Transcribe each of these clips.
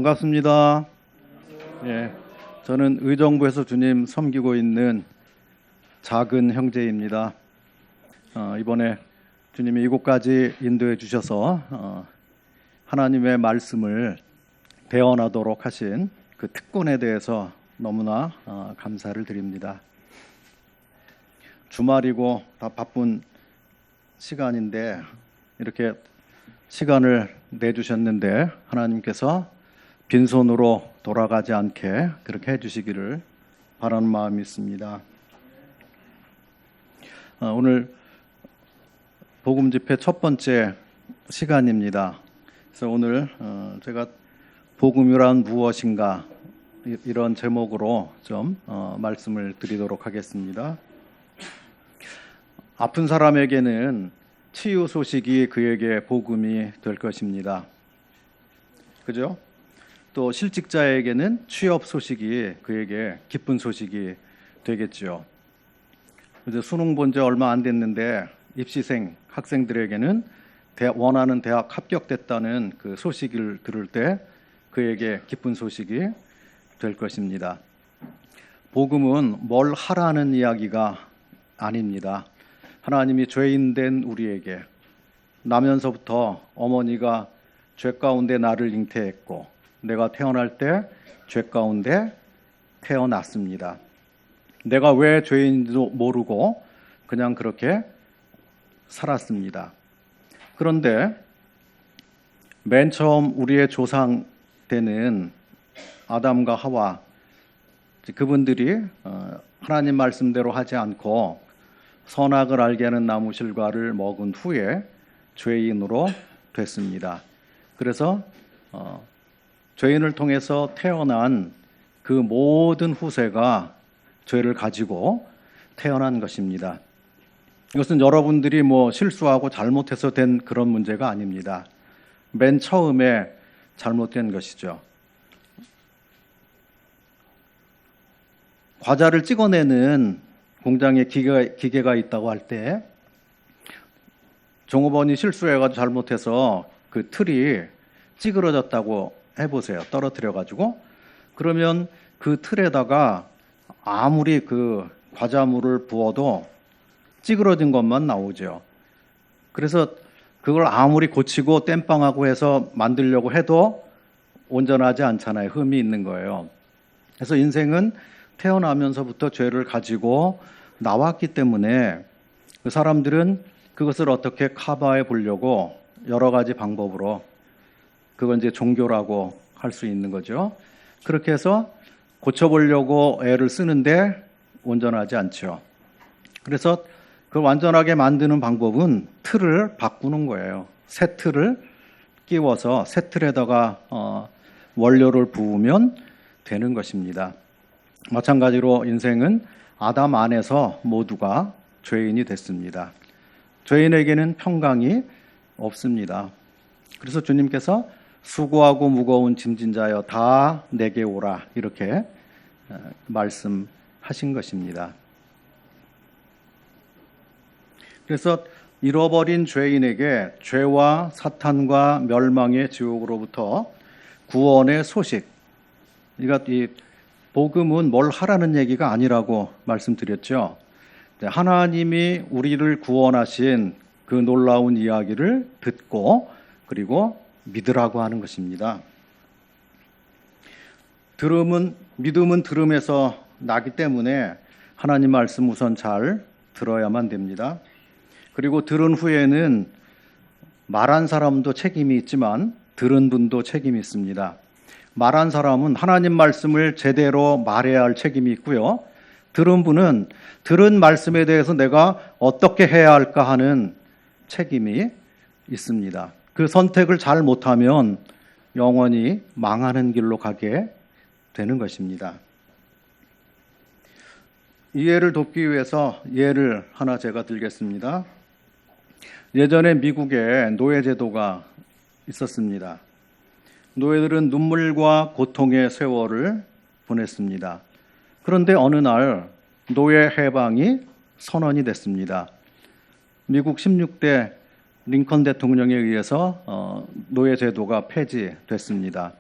반갑습니다. 예, 저는 의정부에서 주님 섬기고 있는 작은 형제입니다. 이번에 주님이 이곳까지 인도해 주셔서 하나님의 말씀을 배워나도록 하신 그 특권에 대해서 너무나 감사를 드립니다. 주말이고 다 바쁜 시간인데 이렇게 시간을 내주셨는데 하나님께서 빈손으로 돌아가지 않게 그렇게 해주시기를 바라는 마음이 있습니다. 오늘 복음 집회 첫 번째 시간입니다. 그래서 오늘 제가 복음이란 무엇인가 이런 제목으로 좀 말씀을 드리도록 하겠습니다. 아픈 사람에게는 치유 소식이 그에게 복음이 될 것입니다. 그죠? 또 실직자에게는 취업 소식이 그에게 기쁜 소식이 되겠죠. 이제 수능 본 지 얼마 안 됐는데 입시생 학생들에게는 원하는 대학 합격됐다는 그 소식을 들을 때 그에게 기쁜 소식이 될 것입니다. 복음은 뭘 하라는 이야기가 아닙니다. 하나님이 죄인된 우리에게 나면서부터 어머니가 죄 가운데 나를 잉태했고 내가 태어날 때 죄 가운데 태어났습니다. 내가 왜 죄인지도 모르고 그냥 그렇게 살았습니다. 그런데 맨 처음 우리의 조상 때는 아담과 하와 그분들이 하나님 말씀대로 하지 않고 선악을 알게 하는 나무 실과를 먹은 후에 죄인으로 됐습니다. 그래서 죄인을 통해서 태어난 그 모든 후세가 죄를 가지고 태어난 것입니다. 이것은 여러분들이 실수하고 잘못해서 된 그런 문제가 아닙니다. 맨 처음에 잘못된 것이죠. 과자를 찍어내는 공장에 기계가 있다고 할 때 종업원이 실수해가지고 잘못해서 그 틀이 찌그러졌다고 해보세요. 떨어뜨려가지고. 그러면 그 틀에다가 아무리 그 과자물을 부어도 찌그러진 것만 나오죠. 그래서 그걸 아무리 고치고 땜빵하고 해서 만들려고 해도 온전하지 않잖아요. 흠이 있는 거예요. 그래서 인생은 태어나면서부터 죄를 가지고 나왔기 때문에 그 사람들은 그것을 어떻게 커버해 보려고 여러 가지 방법으로 그건 이제 종교라고 할 수 있는 거죠. 그렇게 해서 고쳐보려고 애를 쓰는데 온전하지 않죠. 그래서 그걸 완전하게 만드는 방법은 틀을 바꾸는 거예요. 새 틀을 끼워서 새 틀에다가 원료를 부으면 되는 것입니다. 마찬가지로 인생은 아담 안에서 모두가 죄인이 됐습니다. 죄인에게는 평강이 없습니다. 그래서 주님께서 수고하고 무거운 짐진 자여 다 내게 오라 이렇게 말씀하신 것입니다. 그래서 잃어버린 죄인에게 죄와 사탄과 멸망의 지옥으로부터 구원의 소식, 그러니까 이 복음은 뭘 하라는 얘기가 아니라고 말씀드렸죠. 하나님이 우리를 구원하신 그 놀라운 이야기를 듣고 그리고 믿으라고 하는 것입니다. 믿음은 들음에서 나기 때문에 하나님 말씀 우선 잘 들어야만 됩니다. 그리고 들은 후에는 말한 사람도 책임이 있지만 들은 분도 책임이 있습니다. 말한 사람은 하나님 말씀을 제대로 말해야 할 책임이 있고요. 들은 분은 들은 말씀에 대해서 내가 어떻게 해야 할까 하는 책임이 있습니다. 그 선택을 잘 못하면 영원히 망하는 길로 가게 되는 것입니다. 이해를 돕기 위해서 예를 하나 제가 들겠습니다. 예전에 미국에 노예제도가 있었습니다. 노예들은 눈물과 고통의 세월을 보냈습니다. 그런데 어느 날 노예 해방이 선언이 됐습니다. 미국 16대 링컨 대통령에 의해서 노예 제도가 폐지됐습니다.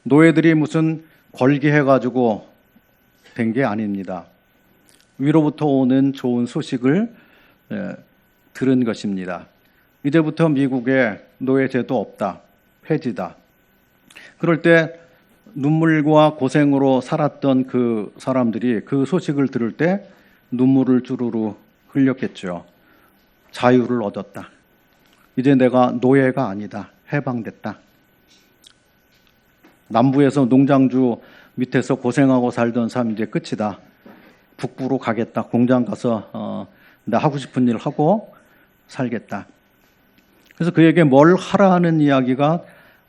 노예들이 무슨 걸기해가지고 된 게 아닙니다. 위로부터 오는 좋은 소식을 들은 것입니다. 이제부터 미국에 노예제도 없다, 폐지다. 그럴 때 눈물과 고생으로 살았던 그 사람들이 그 소식을 들을 때 눈물을 주르르 흘렸겠죠. 자유를 얻었다. 이제 내가 노예가 아니다. 해방됐다. 남부에서 농장주 밑에서 고생하고 살던 삶이 이제 끝이다. 북부로 가겠다. 공장 가서 나 하고 싶은 일 하고 살겠다. 그래서 그에게 뭘 하라 하는 이야기가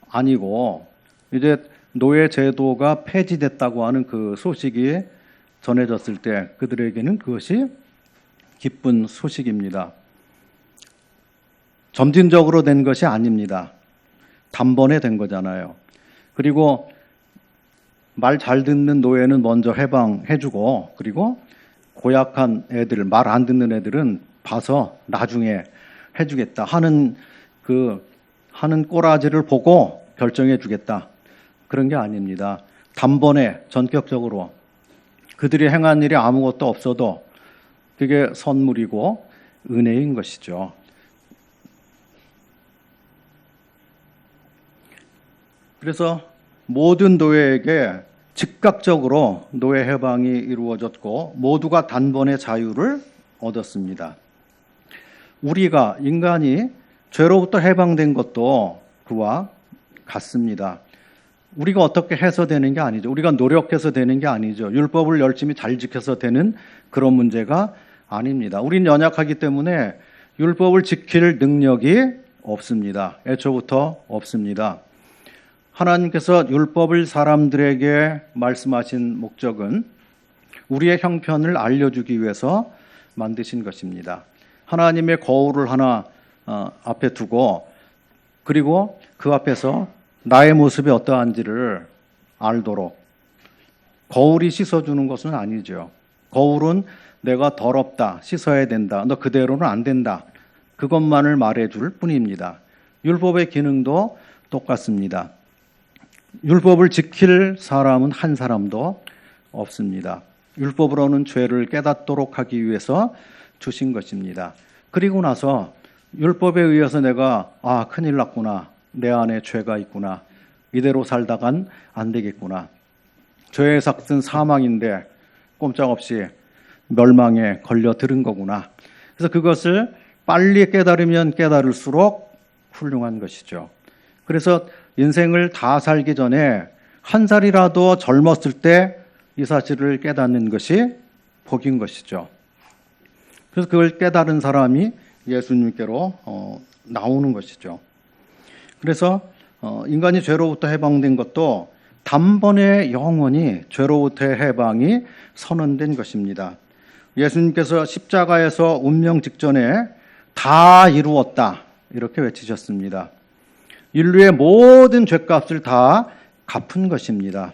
아니고 이제 노예 제도가 폐지됐다고 하는 그 소식이 전해졌을 때 그들에게는 그것이 기쁜 소식입니다. 점진적으로 된 것이 아닙니다. 단번에 된 거잖아요. 그리고 말 잘 듣는 노예는 먼저 해방해주고 그리고 고약한 애들, 말 안 듣는 애들은 봐서 나중에 해주겠다 하는 하는 꼬라지를 보고 결정해주겠다. 그런 게 아닙니다. 단번에 전격적으로 그들이 행한 일이 아무것도 없어도 그게 선물이고 은혜인 것이죠. 그래서 모든 노예에게 즉각적으로 노예 해방이 이루어졌고 모두가 단번에 자유를 얻었습니다. 우리가 인간이 죄로부터 해방된 것도 그와 같습니다. 우리가 어떻게 해서 되는 게 아니죠. 우리가 노력해서 되는 게 아니죠. 율법을 열심히 잘 지켜서 되는 그런 문제가 아닙니다. 우린 연약하기 때문에 율법을 지킬 능력이 없습니다. 애초부터 없습니다. 하나님께서 율법을 사람들에게 말씀하신 목적은 우리의 형편을 알려주기 위해서 만드신 것입니다. 하나님의 거울을 하나 앞에 두고 그리고 그 앞에서 나의 모습이 어떠한지를 알도록 거울이 씻어주는 것은 아니죠. 거울은 내가 더럽다, 씻어야 된다, 너 그대로는 안 된다. 그것만을 말해줄 뿐입니다. 율법의 기능도 똑같습니다. 율법을 지킬 사람은 한 사람도 없습니다. 율법으로는 죄를 깨닫도록 하기 위해서 주신 것입니다. 그리고 나서 율법에 의해서 내가 큰일 났구나. 내 안에 죄가 있구나. 이대로 살다간 안 되겠구나. 죄의 삭은 사망인데 꼼짝없이 멸망에 걸려들은 거구나. 그래서 그것을 빨리 깨달으면 깨달을수록 훌륭한 것이죠. 그래서 인생을 다 살기 전에 한 살이라도 젊었을 때 이 사실을 깨닫는 것이 복인 것이죠. 그래서 그걸 깨달은 사람이 예수님께로 나오는 것이죠. 그래서 인간이 죄로부터 해방된 것도 단번에 영원히 죄로부터의 해방이 선언된 것입니다. 예수님께서 십자가에서 운명 직전에 다 이루었다 이렇게 외치셨습니다. 인류의 모든 죄값을 다 갚은 것입니다.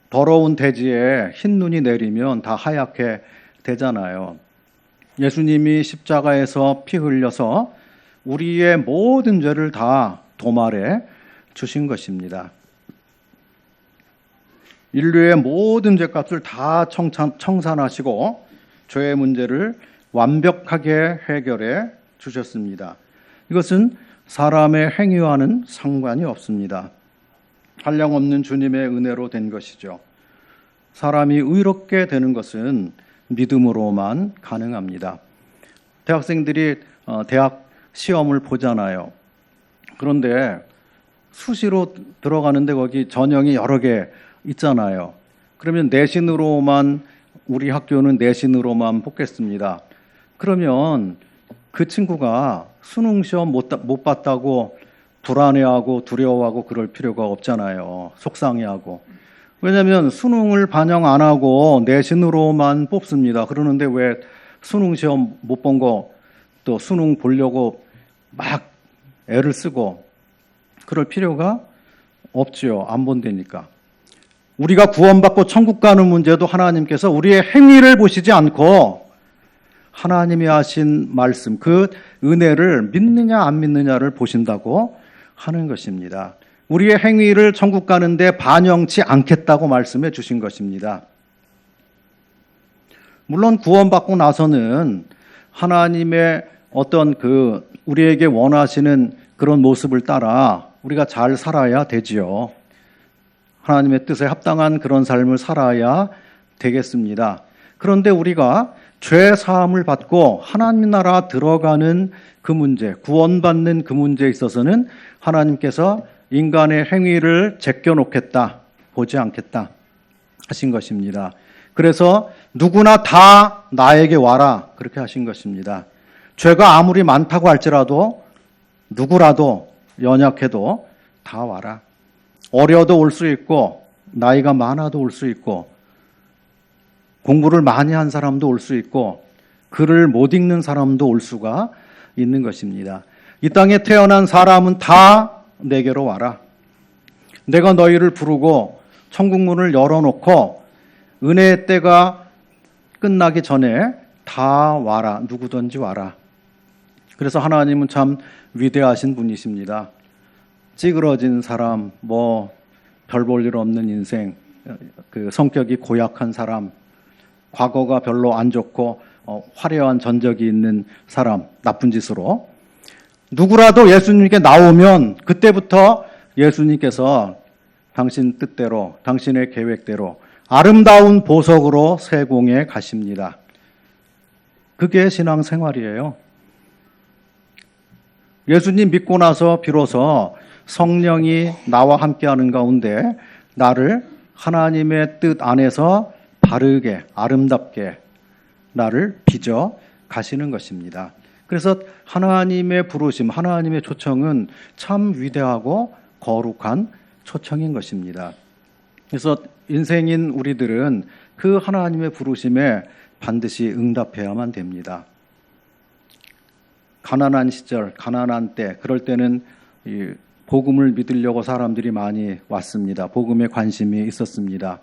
더러운 대지에 흰 눈이 내리면 다 하얗게 되잖아요. 예수님이 십자가에서 피 흘려서 우리의 모든 죄를 다 도말해 주신 것입니다. 인류의 모든 죄값을 다 청산하시고 죄의 문제를 완벽하게 해결해 주셨습니다. 이것은 사람의 행위와는 상관이 없습니다. 한량없는 주님의 은혜로 된 것이죠. 사람이 의롭게 되는 것은 믿음으로만 가능합니다. 대학생들이 대학 시험을 보잖아요. 그런데 수시로 들어가는데 거기 전형이 여러 개 있잖아요. 그러면 내신으로만 우리 학교는 내신으로만 뽑겠습니다. 그러면 그 친구가 수능 시험 못 봤다고 불안해하고 두려워하고 그럴 필요가 없잖아요. 속상해하고. 왜냐하면 수능을 반영 안 하고 내신으로만 뽑습니다. 그러는데 왜 수능 시험 못 본 거 또 수능 보려고 막 애를 쓰고 그럴 필요가 없지요. 안 본다니까. 우리가 구원받고 천국 가는 문제도 하나님께서 우리의 행위를 보시지 않고 하나님이 하신 말씀, 그 은혜를 믿느냐 안 믿느냐를 보신다고 하는 것입니다. 우리의 행위를 천국 가는데 반영치 않겠다고 말씀해 주신 것입니다. 물론 구원받고 나서는 하나님의 어떤 우리에게 원하시는 그런 모습을 따라 우리가 잘 살아야 되지요. 하나님의 뜻에 합당한 그런 삶을 살아야 되겠습니다. 그런데 우리가 죄 사함을 받고 하나님 나라 들어가는 그 문제, 구원받는 그 문제에 있어서는 하나님께서 인간의 행위를 제껴놓겠다, 보지 않겠다 하신 것입니다. 그래서 누구나 다 나에게 와라 그렇게 하신 것입니다. 죄가 아무리 많다고 할지라도 누구라도 연약해도 다 와라. 어려도 올 수 있고 나이가 많아도 올 수 있고 공부를 많이 한 사람도 올 수 있고 글을 못 읽는 사람도 올 수가 있는 것입니다. 이 땅에 태어난 사람은 다 내게로 와라. 내가 너희를 부르고 천국 문을 열어놓고 은혜의 때가 끝나기 전에 다 와라. 누구든지 와라. 그래서 하나님은 참 위대하신 분이십니다. 찌그러진 사람, 별 볼 일 없는 인생, 성격이 고약한 사람, 과거가 별로 안 좋고 화려한 전적이 있는 사람, 나쁜 짓으로 누구라도 예수님께 나오면 그때부터 예수님께서 당신 뜻대로, 당신의 계획대로 아름다운 보석으로 세공에 가십니다. 그게 신앙생활이에요. 예수님 믿고 나서 비로소 성령이 나와 함께하는 가운데 나를 하나님의 뜻 안에서 바르게 아름답게 나를 빚어 가시는 것입니다. 그래서 하나님의 부르심, 하나님의 초청은 참 위대하고 거룩한 초청인 것입니다. 그래서 인생인 우리들은 그 하나님의 부르심에 반드시 응답해야만 됩니다. 가난한 시절, 가난한 때, 그럴 때는 이 복음을 믿으려고 사람들이 많이 왔습니다. 복음에 관심이 있었습니다.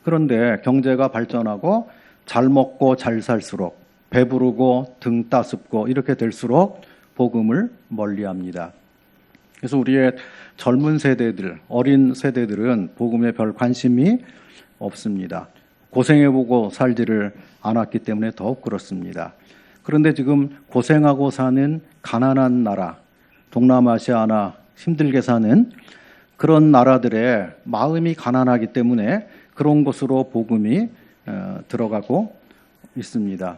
그런데 경제가 발전하고 잘 먹고 잘 살수록 배부르고 등 따숩고 이렇게 될수록 복음을 멀리합니다. 그래서 우리의 젊은 세대들, 어린 세대들은 복음에 별 관심이 없습니다. 고생해보고 살지를 않았기 때문에 더욱 그렇습니다. 그런데 지금 고생하고 사는 가난한 나라, 동남아시아나 힘들게 사는 그런 나라들의 마음이 가난하기 때문에 그런 곳으로 복음이 들어가고 있습니다.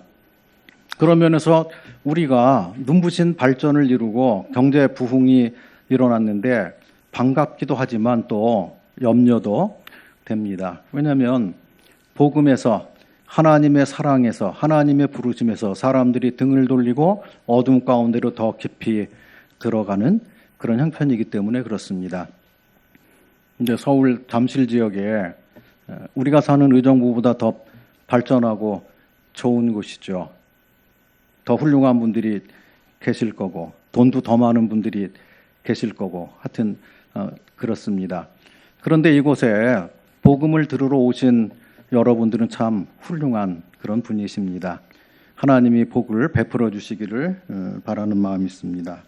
그런 면에서 우리가 눈부신 발전을 이루고 경제 부흥이 일어났는데 반갑기도 하지만 또 염려도 됩니다. 왜냐하면 복음에서 하나님의 사랑에서 하나님의 부르심에서 사람들이 등을 돌리고 어둠 가운데로 더 깊이 들어가는 그런 형편이기 때문에 그렇습니다. 이제 서울 잠실 지역에 우리가 사는 의정부보다 더 발전하고 좋은 곳이죠. 더 훌륭한 분들이 계실 거고 돈도 더 많은 분들이 계실 거고 하여튼 그렇습니다. 그런데 이곳에 복음을 들으러 오신 여러분들은 참 훌륭한 그런 분이십니다. 하나님이 복을 베풀어 주시기를 바라는 마음이 있습니다.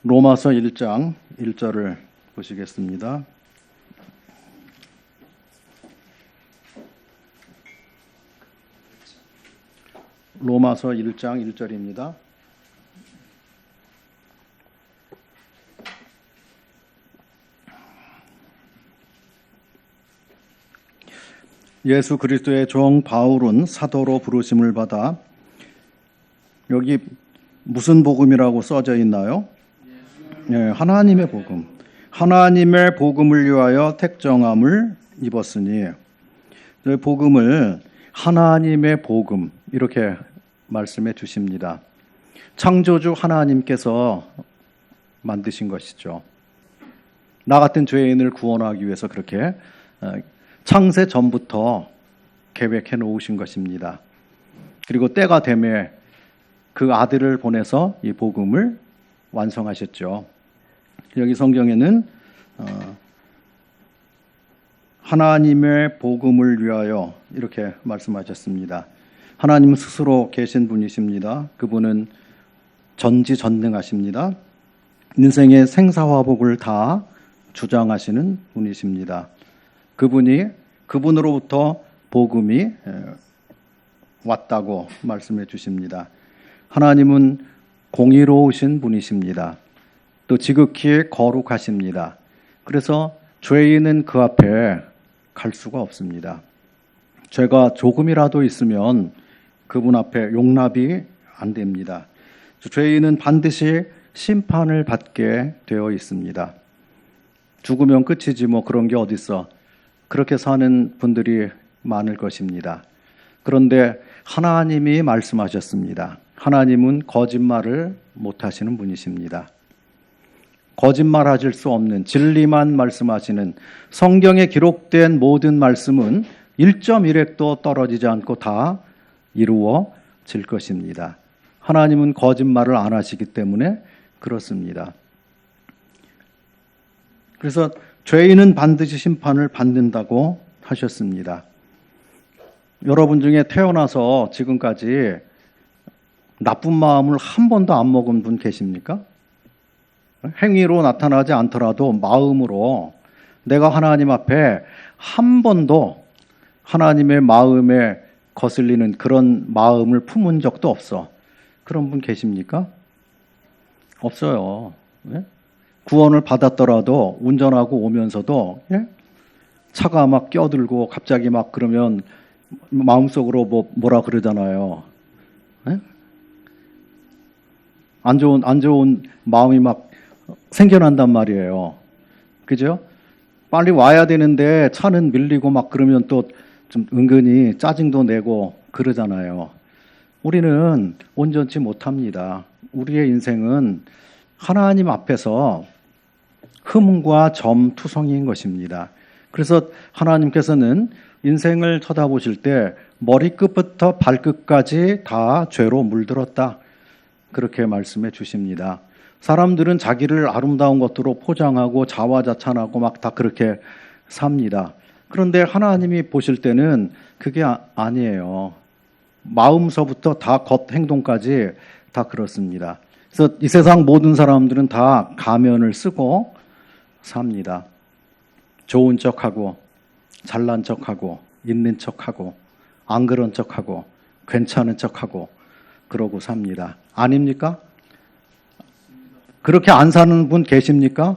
로마서 1장 1절을 보시겠습니다. 로마서 1장 1절입니다. 예수 그리스도의 종 바울은 사도로 부르심을 받아 여기 무슨 복음이라고 써져 있나요? 네, 하나님의 복음. 하나님의 복음을 위하여 택정함을 입었으니 복음을 하나님의 복음 이렇게 말씀해 주십니다. 창조주 하나님께서 만드신 것이죠. 나 같은 죄인을 구원하기 위해서 그렇게 창세 전부터 계획해 놓으신 것입니다. 그리고 때가 되매 그 아들을 보내서 이 복음을 완성하셨죠. 여기 성경에는 하나님의 복음을 위하여 이렇게 말씀하셨습니다. 하나님 스스로 계신 분이십니다. 그분은 전지전능하십니다. 인생의 생사화복을 다 주장하시는 분이십니다. 그분으로부터 복음이 왔다고 말씀해 주십니다. 하나님은 공의로우신 분이십니다. 또 지극히 거룩하십니다. 그래서 죄인은 그 앞에 갈 수가 없습니다. 죄가 조금이라도 있으면 그분 앞에 용납이 안 됩니다. 죄인은 반드시 심판을 받게 되어 있습니다. 죽으면 끝이지 뭐 그런 게 어딨어. 그렇게 사는 분들이 많을 것입니다. 그런데 하나님이 말씀하셨습니다. 하나님은 거짓말을 못하시는 분이십니다. 거짓말하실 수 없는 진리만 말씀하시는 성경에 기록된 모든 말씀은 1.1획도 떨어지지 않고 다 이루어질 것입니다. 하나님은 거짓말을 안 하시기 때문에 그렇습니다. 그래서 죄인은 반드시 심판을 받는다고 하셨습니다. 여러분 중에 태어나서 지금까지 나쁜 마음을 한 번도 안 먹은 분 계십니까? 행위로 나타나지 않더라도 마음으로 내가 하나님 앞에 한 번도 하나님의 마음에 거슬리는 그런 마음을 품은 적도 없어. 그런 분 계십니까? 없어요. 예? 구원을 받았더라도 운전하고 오면서도 차가 막 껴들고 갑자기 막 그러면 마음속으로 뭐라 그러잖아요. 예? 안 좋은 마음이 막 생겨난단 말이에요. 그죠? 빨리 와야 되는데 차는 밀리고 막 그러면 또 좀 은근히 짜증도 내고 그러잖아요. 우리는 온전치 못합니다. 우리의 인생은 하나님 앞에서 흠과 점 투성이인 것입니다. 그래서 하나님께서는 인생을 쳐다보실 때 머리끝부터 발끝까지 다 죄로 물들었다. 그렇게 말씀해 주십니다. 사람들은 자기를 아름다운 것으로 포장하고 자화자찬하고 막 다 그렇게 삽니다. 그런데 하나님이 보실 때는 그게 아니에요. 마음서부터 다 겉 행동까지 다 그렇습니다. 그래서 이 세상 모든 사람들은 다 가면을 쓰고 삽니다. 좋은 척하고 잘난 척하고 있는 척하고 안 그런 척하고 괜찮은 척하고 그러고 삽니다. 아닙니까? 그렇게 안 사는 분 계십니까?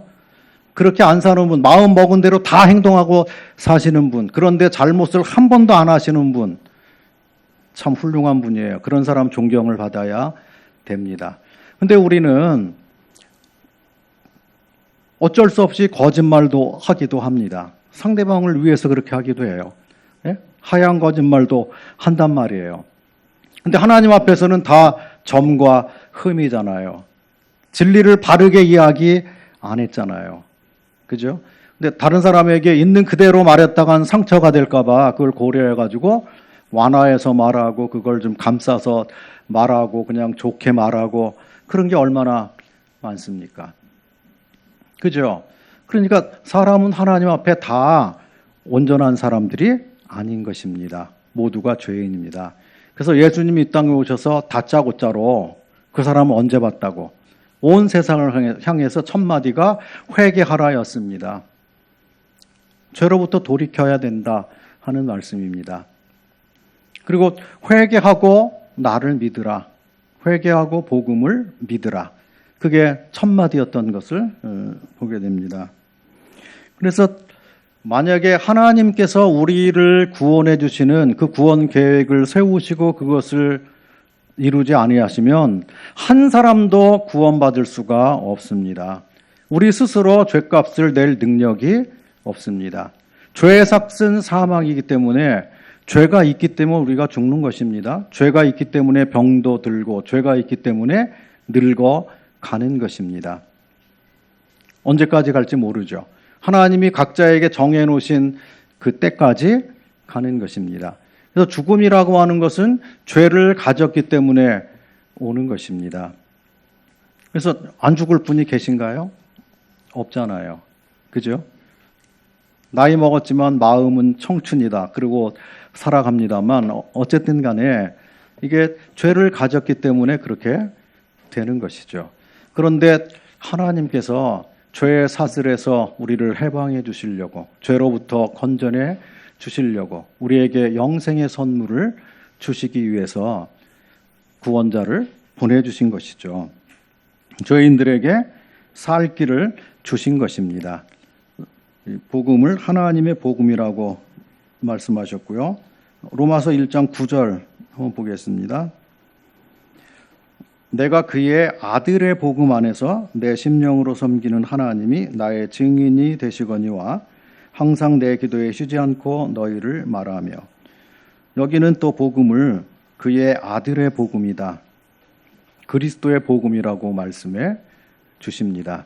그렇게 안 사는 분, 마음 먹은 대로 다 행동하고 사시는 분, 그런데 잘못을 한 번도 안 하시는 분, 참 훌륭한 분이에요. 그런 사람 존경을 받아야 됩니다. 근데 우리는 어쩔 수 없이 거짓말도 하기도 합니다. 상대방을 위해서 그렇게 하기도 해요. 예? 하얀 거짓말도 한단 말이에요. 근데 하나님 앞에서는 다 점과 흠이잖아요. 진리를 바르게 이야기 안 했잖아요. 그죠? 근데 다른 사람에게 있는 그대로 말했다간 상처가 될까봐 그걸 고려해가지고 완화해서 말하고 그걸 좀 감싸서 말하고 그냥 좋게 말하고 그런 게 얼마나 많습니까? 그죠? 그러니까 사람은 하나님 앞에 다 온전한 사람들이 아닌 것입니다. 모두가 죄인입니다. 그래서 예수님이 이 땅에 오셔서 다짜고짜로 그 사람을 언제 봤다고 온 세상을 향해서 첫마디가 회개하라였습니다. 죄로부터 돌이켜야 된다 하는 말씀입니다. 그리고 회개하고 나를 믿으라. 회개하고 복음을 믿으라. 그게 첫마디였던 것을 보게 됩니다. 그래서 만약에 하나님께서 우리를 구원해 주시는 그 구원 계획을 세우시고 그것을 이루지 아니하시면 한 사람도 구원받을 수가 없습니다. 우리 스스로 죄값을 낼 능력이 없습니다. 죄의 삭은 사망이기 때문에 죄가 있기 때문에 우리가 죽는 것입니다. 죄가 있기 때문에 병도 들고 죄가 있기 때문에 늙어 가는 것입니다. 언제까지 갈지 모르죠. 하나님이 각자에게 정해놓으신 그 때까지 가는 것입니다. 그래서 죽음이라고 하는 것은 죄를 가졌기 때문에 오는 것입니다. 그래서 안 죽을 분이 계신가요? 없잖아요. 그죠? 나이 먹었지만 마음은 청춘이다. 그리고 살아갑니다만 어쨌든 간에 이게 죄를 가졌기 때문에 그렇게 되는 것이죠. 그런데 하나님께서 죄의 사슬에서 우리를 해방해 주시려고, 죄로부터 건져내 주시려고, 우리에게 영생의 선물을 주시기 위해서 구원자를 보내주신 것이죠. 죄인들에게 살 길을 주신 것입니다. 복음을 하나님의 복음이라고 말씀하셨고요. 로마서 1장 9절 한번 보겠습니다. 내가 그의 아들의 복음 안에서 내 심령으로 섬기는 하나님이 나의 증인이 되시거니와 항상 내 기도에 쉬지 않고 너희를 말하며. 여기는 또 복음을 그의 아들의 복음이다, 그리스도의 복음이라고 말씀해 주십니다.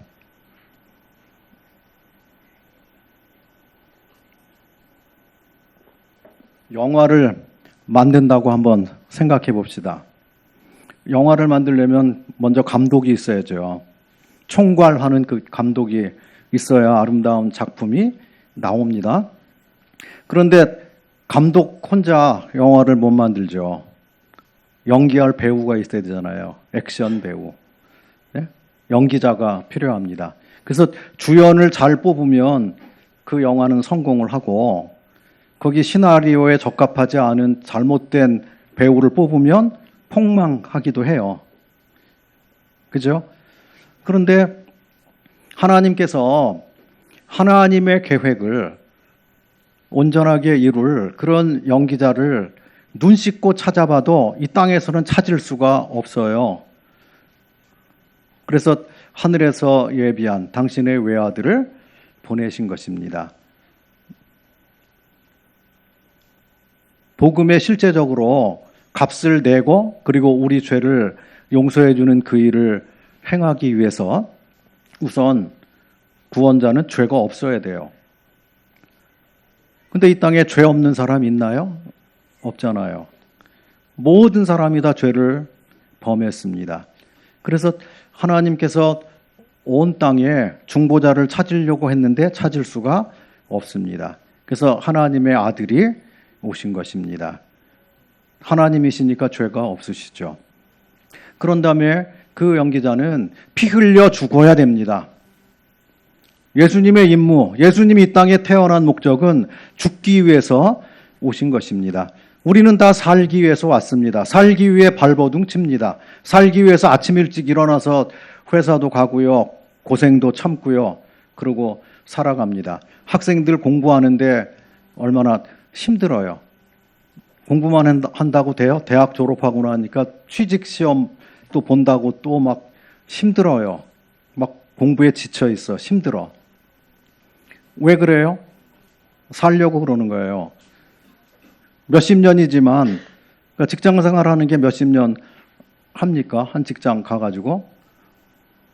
영화를 만든다고 한번 생각해 봅시다. 영화를 만들려면 먼저 감독이 있어야죠. 총괄하는 그 감독이 있어야 아름다운 작품이 나옵니다. 그런데 감독 혼자 영화를 못 만들죠. 연기할 배우가 있어야 되잖아요. 액션 배우. 네? 연기자가 필요합니다. 그래서 주연을 잘 뽑으면 그 영화는 성공을 하고, 거기 시나리오에 적합하지 않은 잘못된 배우를 뽑으면 폭망하기도 해요. 그죠? 그런데 하나님께서 하나님의 계획을 온전하게 이룰 그런 연기자를 눈 씻고 찾아봐도 이 땅에서는 찾을 수가 없어요. 그래서 하늘에서 예비한 당신의 외아들을 보내신 것입니다. 복음에 실제적으로 값을 내고 그리고 우리 죄를 용서해 주는 그 일을 행하기 위해서 우선 구원자는 죄가 없어야 돼요. 근데 이 땅에 죄 없는 사람 있나요? 없잖아요. 모든 사람이 다 죄를 범했습니다. 그래서 하나님께서 온 땅에 중보자를 찾으려고 했는데 찾을 수가 없습니다. 그래서 하나님의 아들이 오신 것입니다. 하나님이시니까 죄가 없으시죠. 그런 다음에 그 연기자는 피 흘려 죽어야 됩니다. 예수님의 임무, 예수님이 이 땅에 태어난 목적은 죽기 위해서 오신 것입니다. 우리는 다 살기 위해서 왔습니다. 살기 위해 발버둥 칩니다. 살기 위해서 아침 일찍 일어나서 회사도 가고요, 고생도 참고요, 그러고 살아갑니다. 학생들 공부하는데 얼마나 힘들어요. 공부만 한다고 돼요? 대학 졸업하고 나니까 취직시험 또 본다고 또 막 힘들어요. 막 공부에 지쳐 있어. 힘들어. 왜 그래요? 살려고 그러는 거예요. 몇십 년이지만, 그러니까 직장 생활하는 게 몇십 년 합니까? 한 직장 가가지고.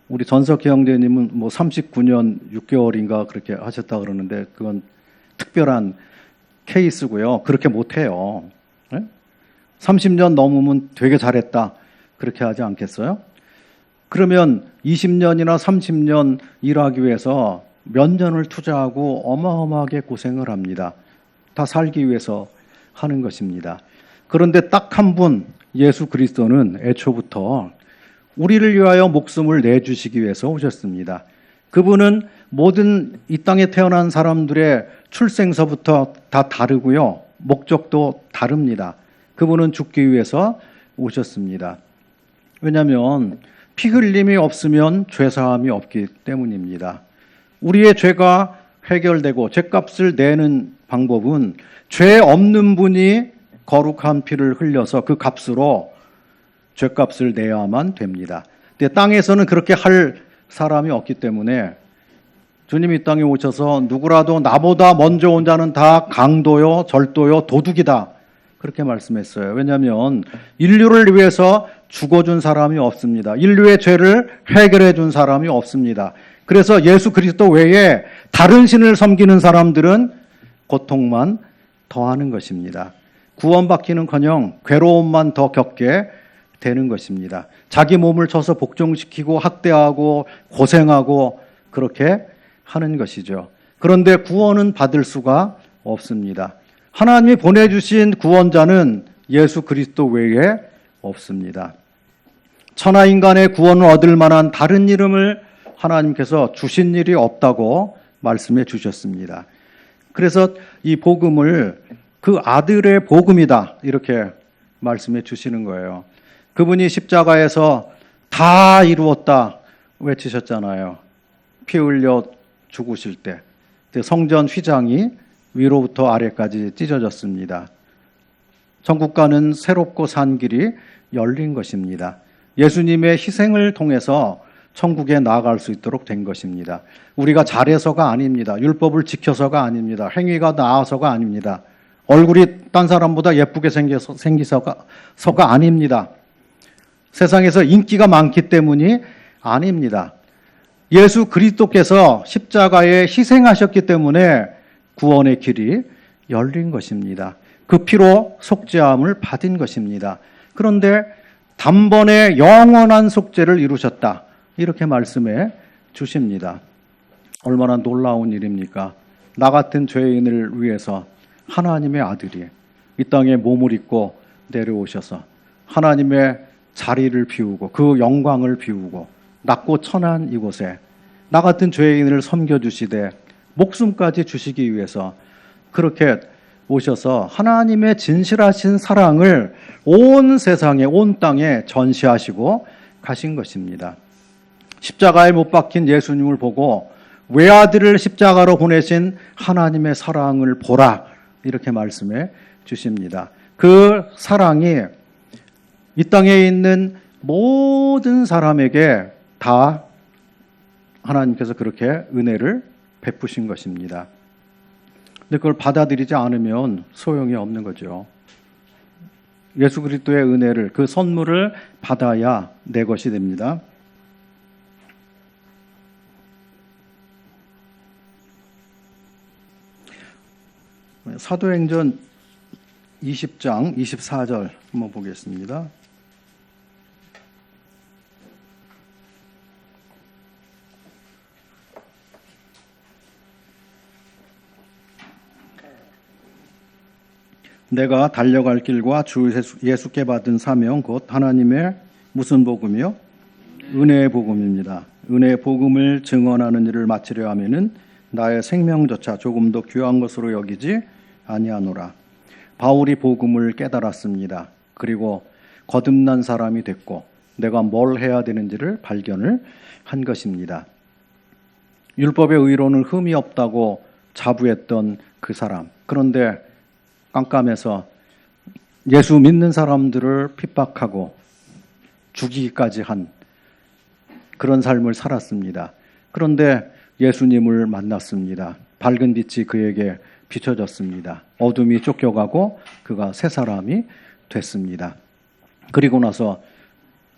우리 전석희 형제님은 뭐 39년 6개월인가 그렇게 하셨다 그러는데 그건 특별한 케이스고요. 그렇게 못해요. 네? 30년 넘으면 되게 잘했다, 그렇게 하지 않겠어요? 그러면 20년이나 30년 일하기 위해서 몇 년을 투자하고 어마어마하게 고생을 합니다. 다 살기 위해서 하는 것입니다. 그런데 딱 한 분, 예수 그리스도는 애초부터 우리를 위하여 목숨을 내주시기 위해서 오셨습니다. 그분은 모든 이 땅에 태어난 사람들의 출생서부터 다 다르고요, 목적도 다릅니다. 그분은 죽기 위해서 오셨습니다. 왜냐하면 피 흘림이 없으면 죄사함이 없기 때문입니다. 우리의 죄가 해결되고 죄값을 내는 방법은 죄 없는 분이 거룩한 피를 흘려서 그 값으로 죄값을 내야만 됩니다. 근데 땅에서는 그렇게 할 사람이 없기 때문에 주님이 이 땅에 오셔서 누구라도 나보다 먼저 온 자는 다 강도요, 절도요, 도둑이다, 그렇게 말씀했어요. 왜냐하면 인류를 위해서 죽어준 사람이 없습니다. 인류의 죄를 해결해 준 사람이 없습니다. 그래서 예수 그리스도 외에 다른 신을 섬기는 사람들은 고통만 더하는 것입니다. 구원받기는커녕 괴로움만 더 겪게 되는 것입니다. 자기 몸을 쳐서 복종시키고 학대하고 고생하고 그렇게 하는 것이죠. 그런데 구원은 받을 수가 없습니다. 하나님이 보내주신 구원자는 예수 그리스도 외에 없습니다. 천하 인간의 구원을 얻을 만한 다른 이름을 하나님께서 주신 일이 없다고 말씀해 주셨습니다. 그래서 이 복음을 그 아들의 복음이다 이렇게 말씀해 주시는 거예요. 그분이 십자가에서 다 이루었다 외치셨잖아요. 피 흘려 죽으실 때 성전 휘장이 위로부터 아래까지 찢어졌습니다. 천국과는 새롭고 산 길이 열린 것입니다. 예수님의 희생을 통해서 천국에 나아갈 수 있도록 된 것입니다. 우리가 잘해서가 아닙니다. 율법을 지켜서가 아닙니다. 행위가 나아서가 아닙니다. 얼굴이 딴 사람보다 예쁘게 생기서가 아닙니다. 세상에서 인기가 많기 때문이 아닙니다. 예수 그리스도께서 십자가에 희생하셨기 때문에 구원의 길이 열린 것입니다. 그 피로 속죄함을 받은 것입니다. 그런데 단번에 영원한 속죄를 이루셨다. 이렇게 말씀해 주십니다. 얼마나 놀라운 일입니까? 나 같은 죄인을 위해서 하나님의 아들이 이 땅에 몸을 입고 내려오셔서 하나님의 자리를 비우고 그 영광을 비우고 낮고 천한 이곳에 나 같은 죄인을 섬겨주시되 목숨까지 주시기 위해서 그렇게 오셔서 하나님의 진실하신 사랑을 온 세상에 온 땅에 전시하시고 가신 것입니다. 십자가에 못 박힌 예수님을 보고 외아들을 십자가로 보내신 하나님의 사랑을 보라 이렇게 말씀해 주십니다. 그 사랑이 이 땅에 있는 모든 사람에게 다 하나님께서 그렇게 은혜를 베푸신 것입니다. 근데 그걸 받아들이지 않으면 소용이 없는 거죠. 예수 그리스도의 은혜를 그 선물을 받아야 내 것이 됩니다. 사도행전 20장 24절 한번 보겠습니다. 내가 달려갈 길과 주 예수께 받은 사명 곧 하나님의 무슨 복음이요? 은혜의 복음입니다. 은혜의 복음을 증언하는 일을 마치려 하면은 나의 생명조차 조금도 귀한 것으로 여기지 아니하노라. 바울이 복음을 깨달았습니다. 그리고 거듭난 사람이 됐고 내가 뭘 해야 되는지를 발견을 한 것입니다. 율법의 의로는 흠이 없다고 자부했던 그 사람. 그런데 깜깜해서 예수 믿는 사람들을 핍박하고 죽이기까지 한 그런 삶을 살았습니다. 그런데 예수님을 만났습니다. 밝은 빛이 그에게 비춰졌습니다. 어둠이 쫓겨가고 그가 새 사람이 됐습니다. 그리고 나서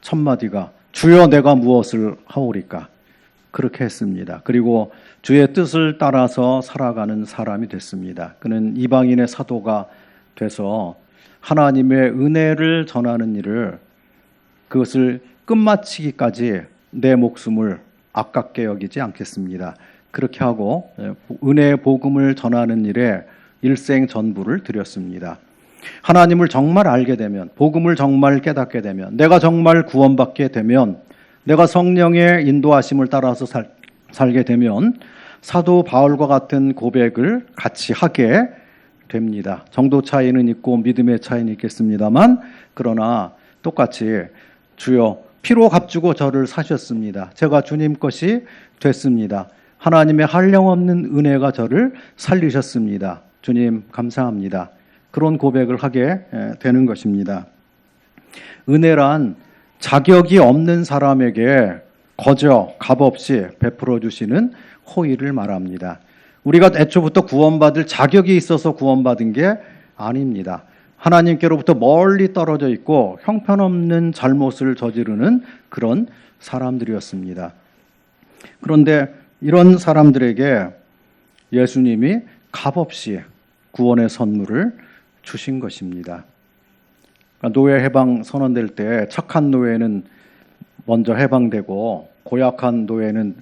첫 마디가 주여 내가 무엇을 하오리까? 그렇게 했습니다. 그리고 주의 뜻을 따라서 살아가는 사람이 됐습니다. 그는 이방인의 사도가 돼서 하나님의 은혜를 전하는 일을 그것을 끝마치기까지 내 목숨을 아깝게 여기지 않겠습니다. 그렇게 하고 은혜의 복음을 전하는 일에 일생 전부를 드렸습니다. 하나님을 정말 알게 되면, 복음을 정말 깨닫게 되면, 내가 정말 구원받게 되면, 내가 성령의 인도하심을 따라서 살게 되면 사도 바울과 같은 고백을 같이 하게 됩니다. 정도 차이는 있고 믿음의 차이는 있겠습니다만 그러나 똑같이 주여 피로 값주고 저를 사셨습니다. 제가 주님 것이 됐습니다. 하나님의 한량없는 은혜가 저를 살리셨습니다. 주님 감사합니다. 그런 고백을 하게 되는 것입니다. 은혜란 자격이 없는 사람에게 거저 값없이 베풀어 주시는 호의를 말합니다. 우리가 애초부터 구원받을 자격이 있어서 구원받은 게 아닙니다. 하나님께로부터 멀리 떨어져 있고 형편없는 잘못을 저지르는 그런 사람들이었습니다. 그런데 이런 사람들에게 예수님이 값없이 구원의 선물을 주신 것입니다. 노예 해방 선언될 때 착한 노예는 먼저 해방되고 고약한 노예는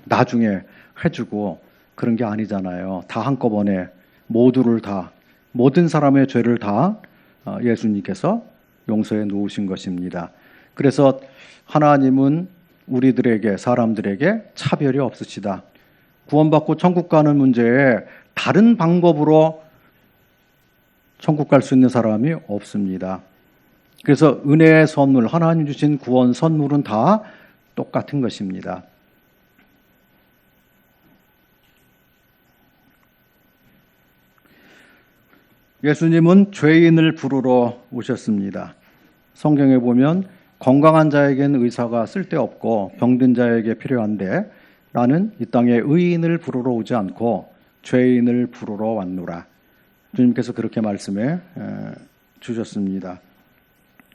나중에 해주고 그런 게 아니잖아요. 다 한꺼번에 모두를 다 모든 사람의 죄를 다 예수님께서 용서해 놓으신 것입니다. 그래서 하나님은 우리들에게, 사람들에게 차별이 없으시다. 구원받고 천국 가는 문제에 다른 방법으로 천국 갈 수 있는 사람이 없습니다. 그래서 은혜의 선물, 하나님 주신 구원 선물은 다 똑같은 것입니다. 예수님은 죄인을 부르러 오셨습니다. 성경에 보면 건강한 자에게는 의사가 쓸데없고 병든 자에게 필요한데 나는 이 땅에 의인을 부르러 오지 않고 죄인을 부르러 왔노라. 주님께서 그렇게 말씀해 주셨습니다.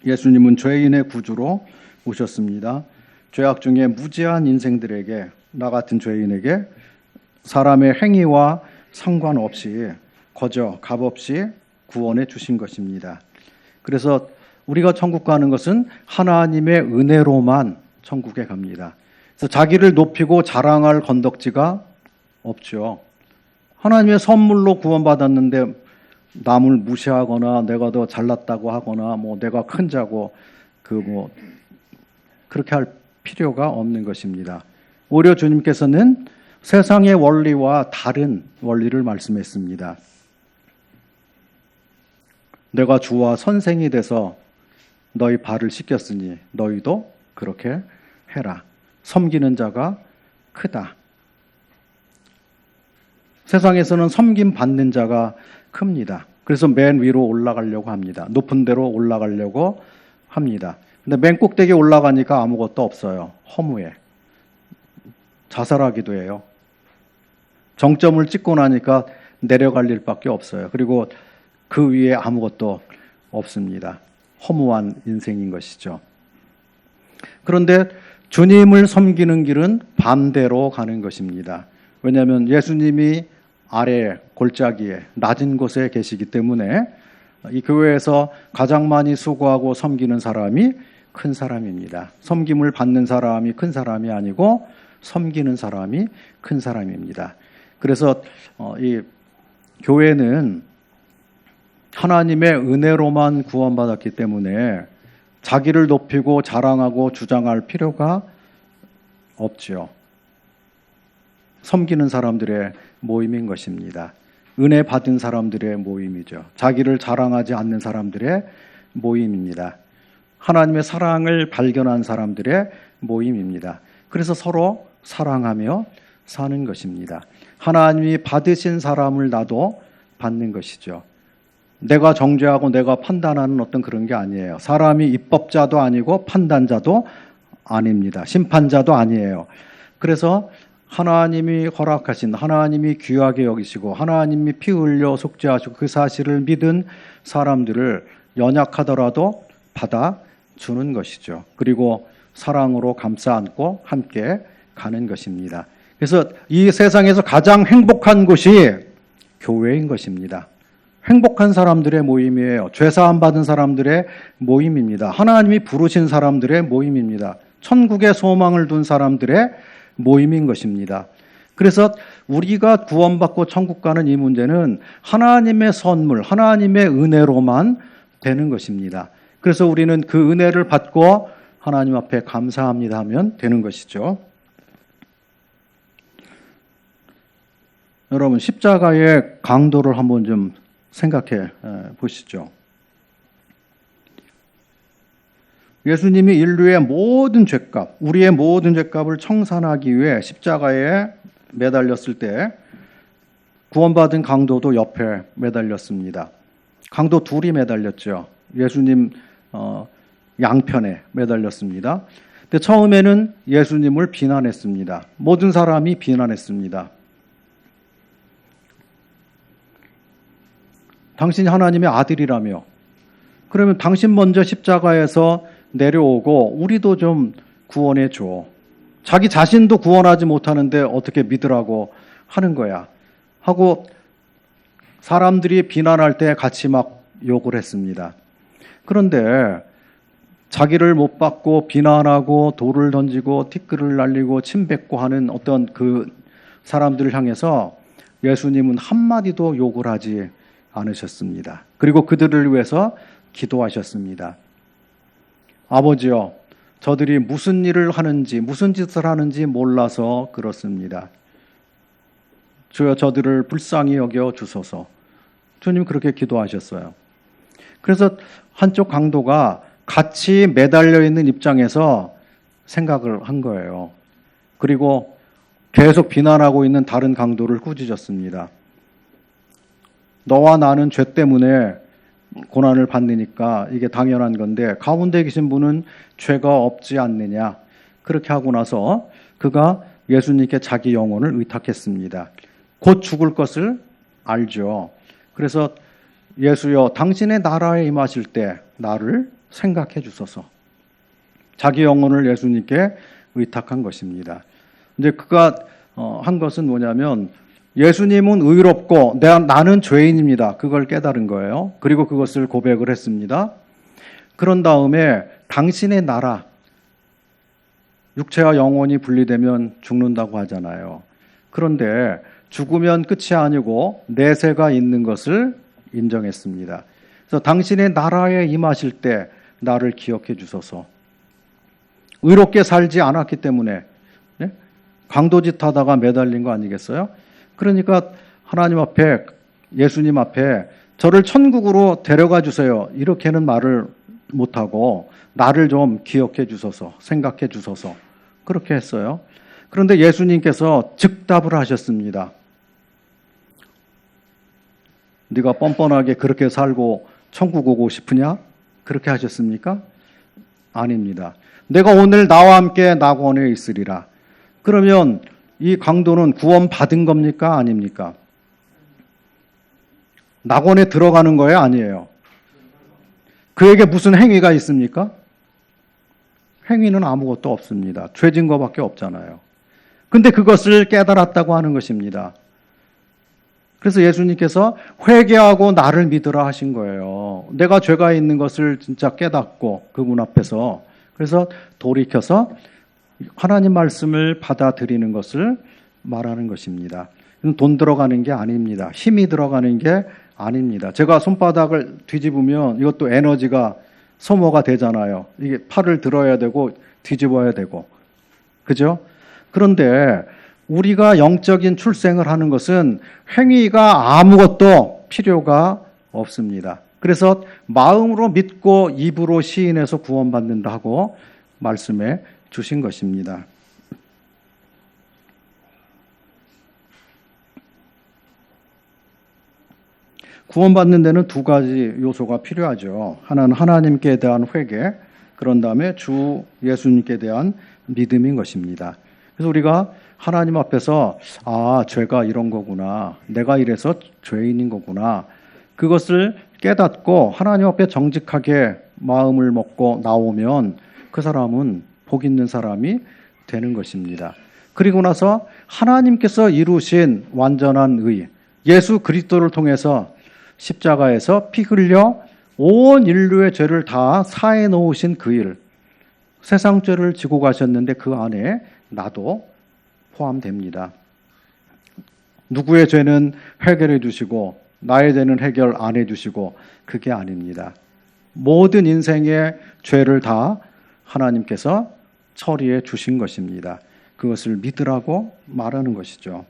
예수님은 죄인의 구주로 오셨습니다. 죄악 중에 무지한 인생들에게, 나 같은 죄인에게 사람의 행위와 상관없이 거저 값없이 구원해 주신 것입니다. 그래서 우리가 천국 가는 것은 하나님의 은혜로만 천국에 갑니다. 그래서 자기를 높이고 자랑할 건덕지가 없죠. 하나님의 선물로 구원받았는데 남을 무시하거나 내가 더 잘났다고 하거나 내가 큰 자고 그렇게 할 필요가 없는 것입니다. 오히려 주님께서는 세상의 원리와 다른 원리를 말씀했습니다. 내가 주와 선생이 돼서 너희 발을 씻겼으니 너희도 그렇게 해라. 섬기는 자가 크다. 세상에서는 섬김 받는 자가 큽니다. 그래서 맨 위로 올라가려고 합니다. 높은 데로 올라가려고 합니다. 근데 맨 꼭대기에 올라가니까 아무것도 없어요. 허무해. 자살하기도 해요. 정점을 찍고 나니까 내려갈 일밖에 없어요. 그리고 그 위에 아무것도 없습니다. 허무한 인생인 것이죠. 그런데 주님을 섬기는 길은 반대로 가는 것입니다. 왜냐하면 예수님이 아래 골짜기에 낮은 곳에 계시기 때문에 이 교회에서 가장 많이 수고하고 섬기는 사람이 큰 사람입니다. 섬김을 받는 사람이 큰 사람이 아니고 섬기는 사람이 큰 사람입니다. 그래서 이 교회는 하나님의 은혜로만 구원받았기 때문에 자기를 높이고 자랑하고 주장할 필요가 없죠. 섬기는 사람들의 모임인 것입니다. 은혜 받은 사람들의 모임이죠. 자기를 자랑하지 않는 사람들의 모임입니다. 하나님의 사랑을 발견한 사람들의 모임입니다. 그래서 서로 사랑하며 사는 것입니다. 하나님이 받으신 사람을 나도 받는 것이죠. 내가 정죄하고 내가 판단하는 어떤 그런 게 아니에요. 사람이 입법자도 아니고 판단자도 아닙니다. 심판자도 아니에요. 그래서 하나님이 허락하신, 하나님이 귀하게 여기시고 하나님이 피 흘려 속죄하시고 그 사실을 믿은 사람들을 연약하더라도 받아주는 것이죠. 그리고 사랑으로 감싸 안고 함께 가는 것입니다. 그래서 이 세상에서 가장 행복한 곳이 교회인 것입니다. 행복한 사람들의 모임이에요. 죄사함 받은 사람들의 모임입니다. 하나님이 부르신 사람들의 모임입니다. 천국에 소망을 둔 사람들의 모임인 것입니다. 그래서 우리가 구원받고 천국 가는 이 문제는 하나님의 선물, 하나님의 은혜로만 되는 것입니다. 그래서 우리는 그 은혜를 받고 하나님 앞에 감사합니다 하면 되는 것이죠. 여러분, 십자가의 강도를 한번 좀 생각해 보시죠. 예수님이 인류의 모든 죄값, 우리의 모든 죄값을 청산하기 위해 십자가에 매달렸을 때 구원받은 강도도 옆에 매달렸습니다. 강도 둘이 매달렸죠. 예수님 양편에 매달렸습니다. 근데 처음에는 예수님을 비난했습니다. 모든 사람이 비난했습니다. 당신이 하나님의 아들이라며, 그러면 당신 먼저 십자가에서 내려오고 우리도 좀 구원해 줘. 자기 자신도 구원하지 못하는데 어떻게 믿으라고 하는 거야 하고 사람들이 비난할 때 같이 막 욕을 했습니다. 그런데 자기를 못 받고 비난하고 돌을 던지고 티끌을 날리고 침 뱉고 하는 어떤 그 사람들을 향해서 예수님은 한마디도 욕을 하지 않으셨습니다. 그리고 그들을 위해서 기도하셨습니다. 아버지여, 저들이 무슨 일을 하는지, 무슨 짓을 하는지 몰라서 그렇습니다. 주여 저들을 불쌍히 여겨 주소서. 주님 그렇게 기도하셨어요. 그래서 한쪽 강도가 같이 매달려 있는 입장에서 생각을 한 거예요. 그리고 계속 비난하고 있는 다른 강도를 꾸짖었습니다. 너와 나는 죄 때문에 고난을 받으니까 이게 당연한 건데 가운데 계신 분은 죄가 없지 않느냐. 그렇게 하고 나서 그가 예수님께 자기 영혼을 의탁했습니다. 곧 죽을 것을 알죠. 그래서 예수여 당신의 나라에 임하실 때 나를 생각해 주소서. 자기 영혼을 예수님께 의탁한 것입니다. 이제 그가 한 것은 뭐냐면 예수님은 의롭고 나는 죄인입니다. 그걸 깨달은 거예요. 그리고 그것을 고백을 했습니다. 그런 다음에 당신의 나라, 육체와 영혼이 분리되면 죽는다고 하잖아요. 그런데 죽으면 끝이 아니고 내세가 있는 것을 인정했습니다. 그래서 당신의 나라에 임하실 때 나를 기억해 주소서. 의롭게 살지 않았기 때문에 강도짓 하다가 매달린 거 아니겠어요? 그러니까 하나님 앞에, 예수님 앞에 저를 천국으로 데려가 주세요. 이렇게는 말을 못하고 나를 좀 기억해 주소서, 생각해 주소서. 그렇게 했어요. 그런데 예수님께서 즉답을 하셨습니다. 네가 뻔뻔하게 그렇게 살고 천국 오고 싶으냐? 그렇게 하셨습니까? 아닙니다. 내가 오늘 나와 함께 낙원에 있으리라. 그러면 이 강도는 구원받은 겁니까? 아닙니까? 낙원에 들어가는 거예요? 아니에요? 그에게 무슨 행위가 있습니까? 행위는 아무것도 없습니다. 죄진 것밖에 없잖아요. 근데 그것을 깨달았다고 하는 것입니다. 그래서 예수님께서 회개하고 나를 믿으라 하신 거예요. 내가 죄가 있는 것을 진짜 깨닫고 그분 앞에서, 그래서 돌이켜서 하나님 말씀을 받아들이는 것을 말하는 것입니다. 돈 들어가는 게 아닙니다. 힘이 들어가는 게 아닙니다. 제가 손바닥을 뒤집으면 이것도 에너지가 소모가 되잖아요. 이게 팔을 들어야 되고 뒤집어야 되고. 그죠? 그런데 우리가 영적인 출생을 하는 것은 행위가 아무것도 필요가 없습니다. 그래서 마음으로 믿고 입으로 시인해서 구원받는다고 말씀해 주신 것입니다. 구원받는 데는 두 가지 요소가 필요하죠. 하나는 하나님께 대한 회개, 그런 다음에 주 예수님께 대한 믿음인 것입니다. 그래서 우리가 하나님 앞에서 죄가 이런 거구나, 내가 이래서 죄인인 거구나, 그것을 깨닫고 하나님 앞에 정직하게 마음을 먹고 나오면 그 사람은 복 있는 사람이 되는 것입니다. 그리고 나서 하나님께서 이루신 완전한 의, 예수 그리스도를 통해서 십자가에서 피 흘려 온 인류의 죄를 다 사해 놓으신 그 일, 세상 죄를 지고 가셨는데 그 안에 나도 포함됩니다. 누구의 죄는 해결해 주시고 나의 죄는 해결 안 해 주시고 그게 아닙니다. 모든 인생의 죄를 다 하나님께서 처리해 주신 것입니다. 그것을 믿으라고 말하는 것이죠.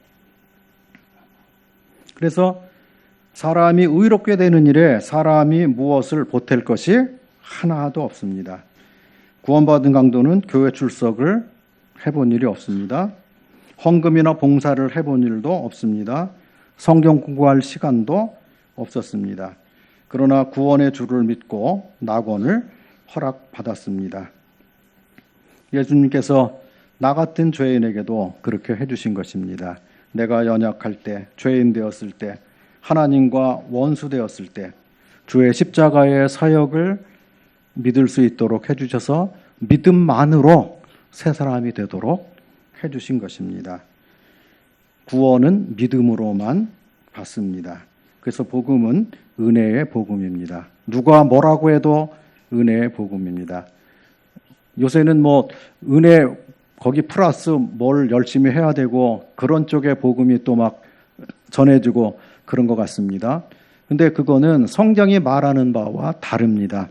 그래서 사람이 의롭게 되는 일에 사람이 무엇을 보탤 것이 하나도 없습니다. 구원받은 강도는 교회 출석을 해본 일이 없습니다. 헌금이나 봉사를 해본 일도 없습니다. 성경 공부할 시간도 없었습니다. 그러나 구원의 주를 믿고 낙원을 허락받았습니다. 예수님께서 나 같은 죄인에게도 그렇게 해주신 것입니다. 내가 연약할 때, 죄인 되었을 때, 하나님과 원수 되었을 때 주의 십자가의 사역을 믿을 수 있도록 해주셔서 믿음만으로 새 사람이 되도록 해주신 것입니다. 구원은 믿음으로만 받습니다. 그래서 복음은 은혜의 복음입니다. 누가 뭐라고 해도 은혜의 복음입니다. 요새는 은혜 거기 플러스 뭘 열심히 해야 되고 그런 쪽의 복음이 또 막 전해지고 그런 것 같습니다. 근데 그거는 성경이 말하는 바와 다릅니다.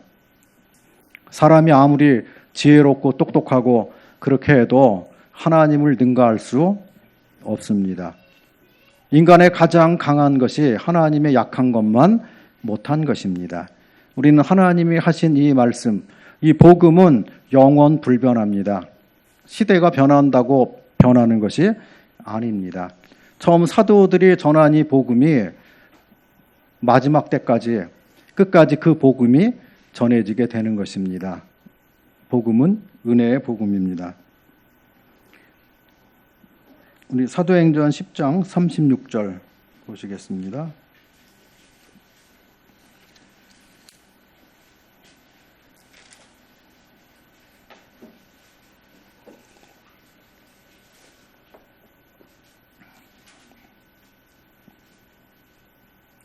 사람이 아무리 지혜롭고 똑똑하고 그렇게 해도 하나님을 능가할 수 없습니다. 인간의 가장 강한 것이 하나님의 약한 것만 못한 것입니다. 우리는 하나님이 하신 이 말씀, 이 복음은 영원 불변합니다. 시대가 변한다고 변하는 것이 아닙니다. 처음 사도들이 전한 이 복음이 마지막 때까지 끝까지 그 복음이 전해지게 되는 것입니다. 복음은 은혜의 복음입니다. 우리 사도행전 10장 36절 보시겠습니다.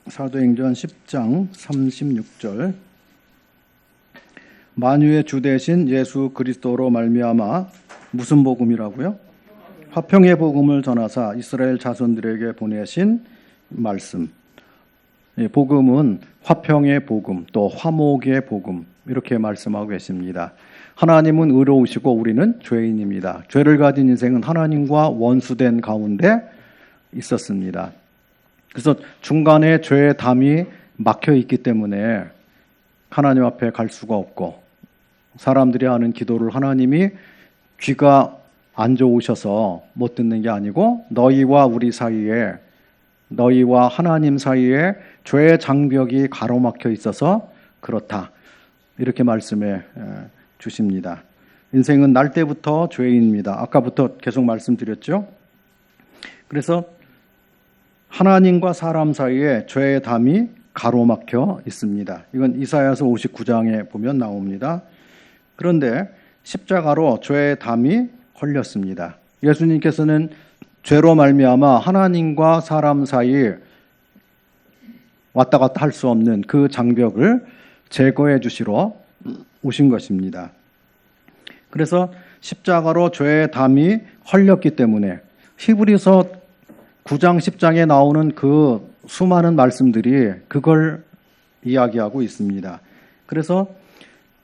사도행전 10장 36절 만유의 주 되신 예수 그리스도로 말미암아 무슨 복음이라고요? 화평의 복음을 전하사 이스라엘 자손들에게 보내신 말씀. 복음은 화평의 복음, 또 화목의 복음 이렇게 말씀하고 계십니다. 하나님은 의로우시고 우리는 죄인입니다. 죄를 가진 인생은 하나님과 원수된 가운데 있었습니다. 그래서 중간에 죄의 담이 막혀 있기 때문에 하나님 앞에 갈 수가 없고 사람들이 하는 기도를 하나님이 귀가 안 좋으셔서 못 듣는 게 아니고 너희와 우리 사이에 너희와 하나님 사이에 죄의 장벽이 가로막혀 있어서 그렇다. 이렇게 말씀해 주십니다. 인생은 날 때부터 죄인입니다. 아까부터 계속 말씀드렸죠. 그래서 하나님과 사람 사이에 죄의 담이 가로막혀 있습니다. 이건 이사야서 59장에 보면 나옵니다. 그런데 십자가로 죄의 담이 걸렸습니다. 예수님께서는 죄로 말미암아 하나님과 사람 사이 왔다 갔다 할 수 없는 그 장벽을 제거해 주시러 오신 것입니다. 그래서 십자가로 죄의 담이 헐렸기 때문에 히브리서 9장 10장에 나오는 그 수많은 말씀들이 그걸 이야기하고 있습니다. 그래서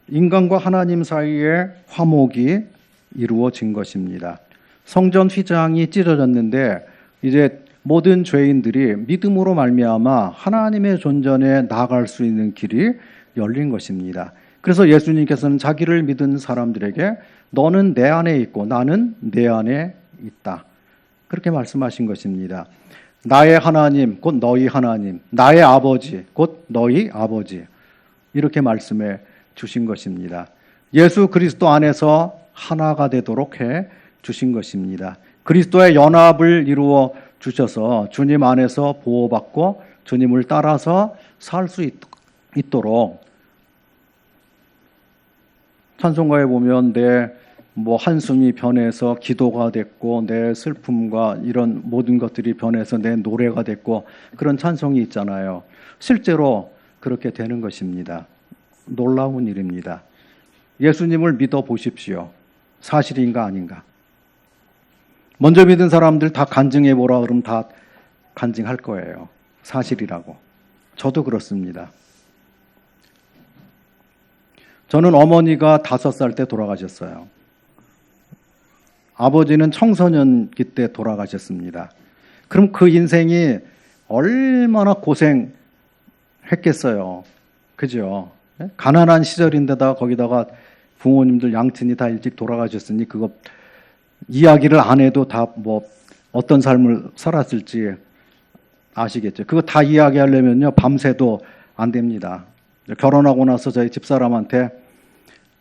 인간과 하나님 사이에 화목이 이루어진 것입니다. 성전 휘장이 찢어졌는데 이제 모든 죄인들이 믿음으로 말미암아 하나님의 존전에 나아갈 수 있는 길이 열린 것입니다. 그래서 예수님께서는 자기를 믿은 사람들에게 너는 내 안에 있고 나는 내 안에 있다. 그렇게 말씀하신 것입니다. 나의 하나님 곧 너희 하나님, 나의 아버지 곧 너희 아버지 이렇게 말씀해 주신 것입니다. 예수 그리스도 안에서 하나가 되도록 해 주신 것입니다. 그리스도의 연합을 이루어 주셔서 주님 안에서 보호받고 주님을 따라서 살 수 있도록 찬송가에 보면 내 한숨이 변해서 기도가 됐고 내 슬픔과 이런 모든 것들이 변해서 내 노래가 됐고 그런 찬송이 있잖아요. 실제로 그렇게 되는 것입니다. 놀라운 일입니다. 예수님을 믿어 보십시오. 사실인가 아닌가. 먼저 믿은 사람들 다 간증해 보라 그러면 다 간증할 거예요. 사실이라고. 저도 그렇습니다. 저는 어머니가 5살 때 돌아가셨어요. 아버지는 청소년기 때 돌아가셨습니다. 그럼 그 인생이 얼마나 고생했겠어요. 그죠? 가난한 시절인데다 거기다가 부모님들 양친이 다 일찍 돌아가셨으니 그거 이야기를 안 해도 다 어떤 삶을 살았을지 아시겠죠? 그거 다 이야기하려면요 밤새도 안 됩니다. 결혼하고 나서 저희 집사람한테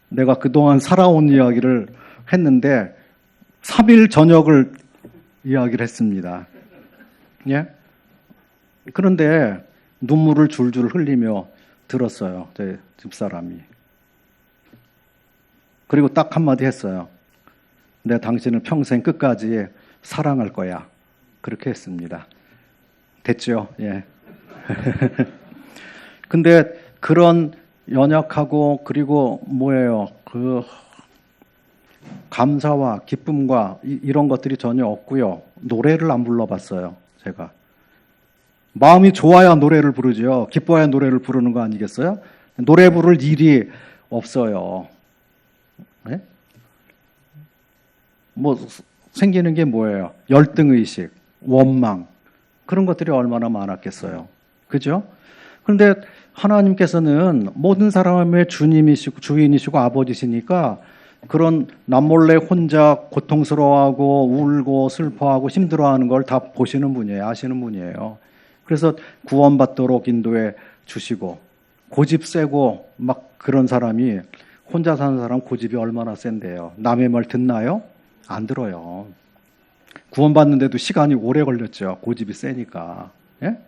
내가 그동안 살아온 이야기를 했는데 3일 저녁을 이야기를 했습니다. 예? 그런데 눈물을 줄줄 흘리며 들었어요. 저희 집사람이. 그리고 딱 한마디 했어요. 내가 당신을 평생 끝까지 사랑할 거야. 그렇게 했습니다. 됐죠? 예. 근데 그런 연약하고 그리고 그 감사와 기쁨과 이런 것들이 전혀 없고요. 노래를 안 불러봤어요. 제가. 마음이 좋아야 노래를 부르죠. 기뻐야 노래를 부르는 거 아니겠어요? 노래 부를 일이 없어요. 네? 뭐 생기는 게 뭐예요? 열등의식, 원망, 그런 것들이 얼마나 많았겠어요. 그죠? 그런데 하나님께서는 모든 사람의 주님이시고 주인이시고 아버지시니까 그런 남몰래 혼자 고통스러워하고 울고 슬퍼하고 힘들어하는 걸 다 보시는 분이에요. 아시는 분이에요. 그래서 구원받도록 인도해 주시고, 고집 세고 막 그런 사람이, 혼자 사는 사람 고집이 얼마나 센데요. 남의 말 듣나요? 안 들어요. 구원받는데도 시간이 오래 걸렸죠. 고집이 세니까. 예?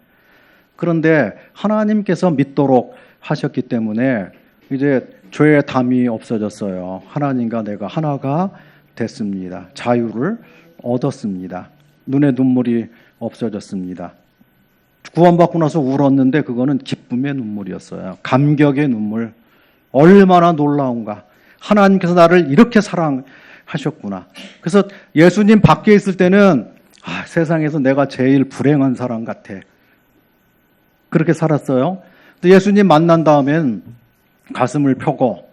그런데 하나님께서 믿도록 하셨기 때문에 이제 죄의 담이 없어졌어요. 하나님과 내가 하나가 됐습니다. 자유를 얻었습니다. 눈에 눈물이 없어졌습니다. 구원받고 나서 울었는데 그거는 기쁨의 눈물이었어요. 감격의 눈물. 얼마나 놀라운가. 하나님께서 나를 이렇게 사랑하셨구나. 그래서 예수님 밖에 있을 때는 세상에서 내가 제일 불행한 사람 같아. 그렇게 살았어요. 근데 예수님 만난 다음엔 가슴을 펴고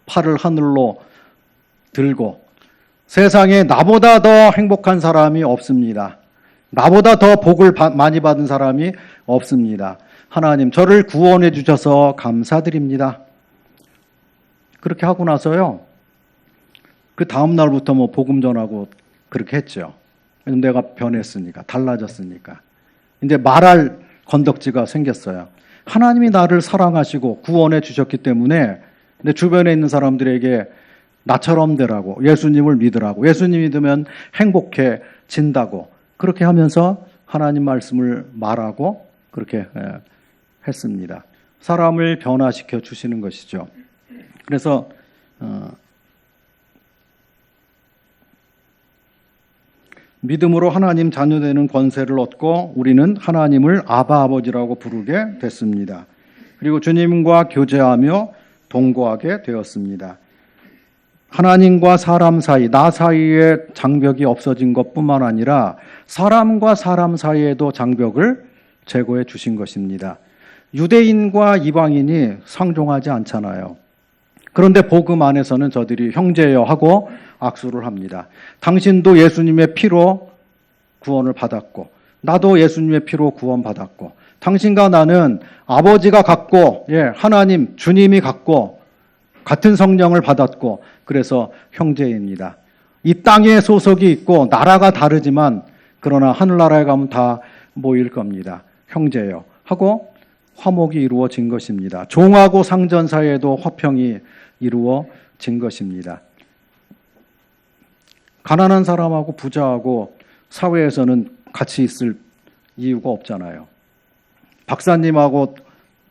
팔을 하늘로 들고, 세상에 나보다 더 행복한 사람이 없습니다. 나보다 더 복을 많이 받은 사람이 없습니다. 하나님, 저를 구원해 주셔서 감사드립니다. 그렇게 하고 나서요, 그 다음 날부터 뭐 복음 전하고 그렇게 했죠. 내가 변했으니까, 달라졌으니까. 이제 말할 건덕지가 생겼어요. 하나님이 나를 사랑하시고 구원해 주셨기 때문에 내 주변에 있는 사람들에게 나처럼 되라고, 예수님을 믿으라고, 예수님 믿으면 행복해진다고, 그렇게 하면서 하나님 말씀을 말하고 그렇게 했습니다. 사람을 변화시켜 주시는 것이죠. 그래서 믿음으로 하나님 자녀되는 권세를 얻고 우리는 하나님을 아바 아버지라고 부르게 됐습니다. 그리고 주님과 교제하며 동거하게 되었습니다. 하나님과 사람 사이, 나 사이에 장벽이 없어진 것뿐만 아니라 사람과 사람 사이에도 장벽을 제거해 주신 것입니다. 유대인과 이방인이 상종하지 않잖아요. 그런데 복음 안에서는 저들이 형제여 하고 악수를 합니다. 당신도 예수님의 피로 구원을 받았고, 나도 예수님의 피로 구원받았고, 당신과 나는 아버지가 갖고, 하나님, 주님이 갖고 같은 성령을 받았고, 그래서 형제입니다. 이 땅에 소속이 있고 나라가 다르지만 그러나 하늘나라에 가면 다 모일 겁니다. 형제요 하고 화목이 이루어진 것입니다. 종하고 상전 사이에도 화평이 이루어진 것입니다. 가난한 사람하고 부자하고 사회에서는 같이 있을 이유가 없잖아요. 박사님하고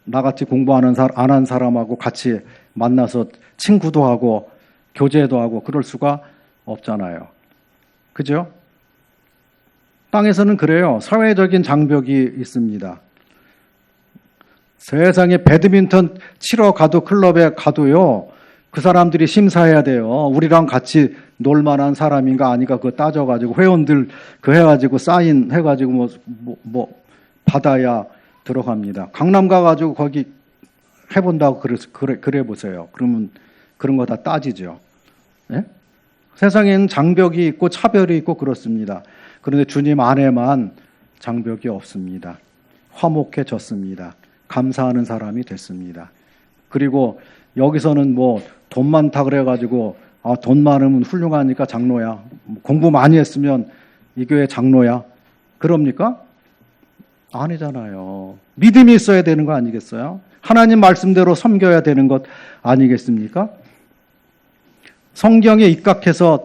나같이 공부 안 한 사람하고 같이 만나서 친구도 하고 교제도 하고 그럴 수가 없잖아요. 그죠? 땅에서는 그래요. 사회적인 장벽이 있습니다. 세상에 배드민턴 치러 가도 클럽에 가도요, 그 사람들이 심사해야 돼요. 우리랑 같이 놀만한 사람인가 아닌가 그거 따져가지고 회원들 그 해가지고 사인 해가지고 뭐 받아야 들어갑니다. 강남 가가지고 거기 해본다고 그래 보세요. 그러면 그런 거 다 따지죠. 예? 세상에는 장벽이 있고 차별이 있고 그렇습니다. 그런데 주님 안에만 장벽이 없습니다. 화목해졌습니다. 감사하는 사람이 됐습니다. 그리고 여기서는 뭐 돈 많다 그래가지고 돈 많으면 훌륭하니까 장로야. 공부 많이 했으면 이 교회 장로야. 그럽니까? 아니잖아요. 믿음이 있어야 되는 거 아니겠어요? 하나님 말씀대로 섬겨야 되는 것 아니겠습니까? 성경에 입각해서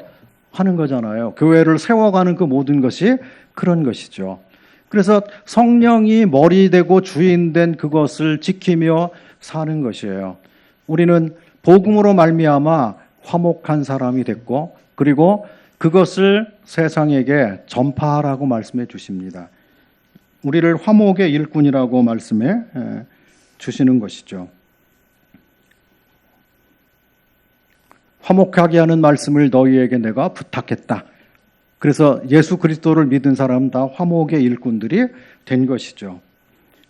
하는 거잖아요. 교회를 세워가는 그 모든 것이 그런 것이죠. 그래서 성령이 머리 되고 주인 된 그것을 지키며 사는 것이에요. 우리는 복음으로 말미암아 화목한 사람이 됐고, 그리고 그것을 세상에게 전파하라고 말씀해 주십니다. 우리를 화목의 일꾼이라고 말씀해 주시는 것이죠. 화목하게 하는 말씀을 너희에게 내가 부탁했다. 그래서 예수 그리스도를 믿은 사람은 다 화목의 일꾼들이 된 것이죠.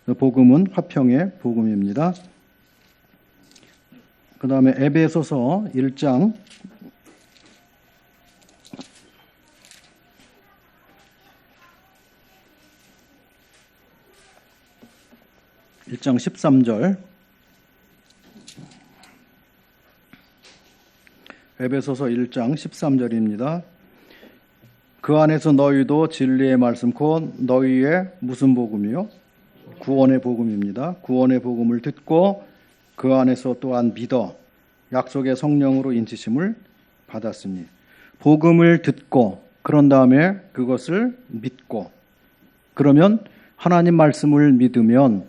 복음은 화평의 복음입니다. 그 다음에 에베소서 1장 1장 13절. 에베소서 1장 13절입니다. 그 안에서 너희도 진리의 말씀 곧 너희의 무슨 복음이요? 구원의 복음입니다. 구원의 복음을 듣고 그 안에서 또한 믿어 약속의 성령으로 인치심을 받았으니. 복음을 듣고 그런 다음에 그것을 믿고, 그러면 하나님 말씀을 믿으면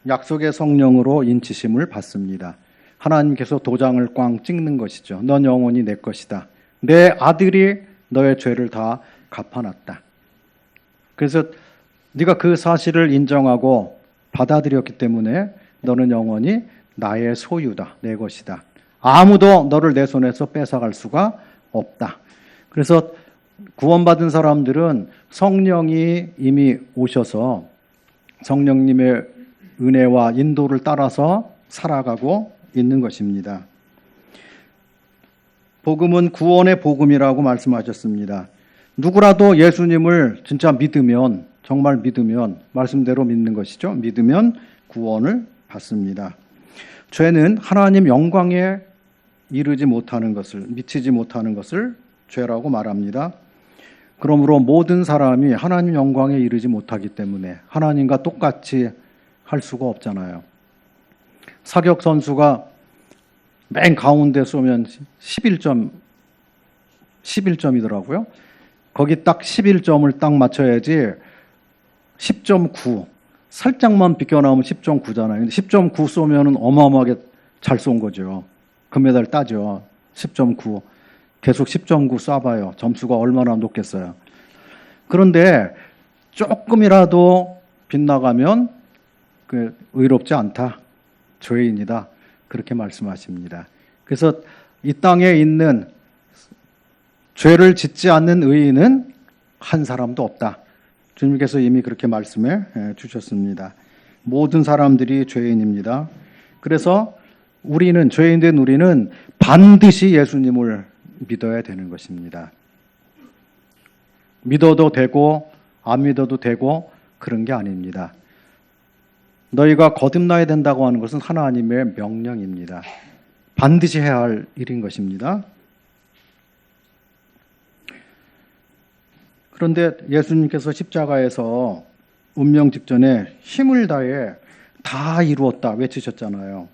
약속의 성령으로 인치심을 받습니다. 하나님께서 도장을 꽝 찍는 것이죠. 넌 영원히 내 것이다. 내 아들이 너의 죄를 다 갚아놨다. 그래서 네가 그 사실을 인정하고 받아들였기 때문에 너는 영원히 나의 소유다. 내 것이다. 아무도 너를 내 손에서 뺏어갈 수가 없다. 그래서 구원받은 사람들은 성령이 이미 오셔서 성령님의 은혜와 인도를 따라서 살아가고 있는 것입니다. 복음은 구원의 복음이라고 말씀하셨습니다. 누구라도 예수님을 진짜 믿으면, 정말 믿으면, 말씀대로 믿는 것이죠. 믿으면 구원을 받습니다. 죄는 하나님 영광에 이르지 못하는 것을, 미치지 못하는 것을 죄라고 말합니다. 그러므로 모든 사람이 하나님 영광에 이르지 못하기 때문에 하나님과 똑같이 할 수가 없잖아요. 사격 선수가 맨 가운데 쏘면 11점이더라고요. 거기 딱 11점을 딱 맞춰야지 10.9, 살짝만 비껴나오면 10.9잖아요. 근데 10.9 쏘면은 어마어마하게 잘 쏜 거죠. 금메달 따죠. 10.9. 계속 10.9 쏴봐요. 점수가 얼마나 높겠어요. 그런데 조금이라도 빗나가면 의롭지 않다. 죄인이다. 그렇게 말씀하십니다. 그래서 이 땅에 있는 죄를 짓지 않는 의인은 한 사람도 없다. 주님께서 이미 그렇게 말씀해 주셨습니다. 모든 사람들이 죄인입니다. 그래서 우리는, 죄인된 우리는 반드시 예수님을 믿어야 되는 것입니다. 믿어도 되고 안 믿어도 되고 그런 게 아닙니다. 너희가 거듭나야 된다고 하는 것은 하나님의 명령입니다. 반드시 해야 할 일인 것입니다. 그런데 예수님께서 십자가에서 운명 직전에 힘을 다해 다 이루었다 외치셨잖아요.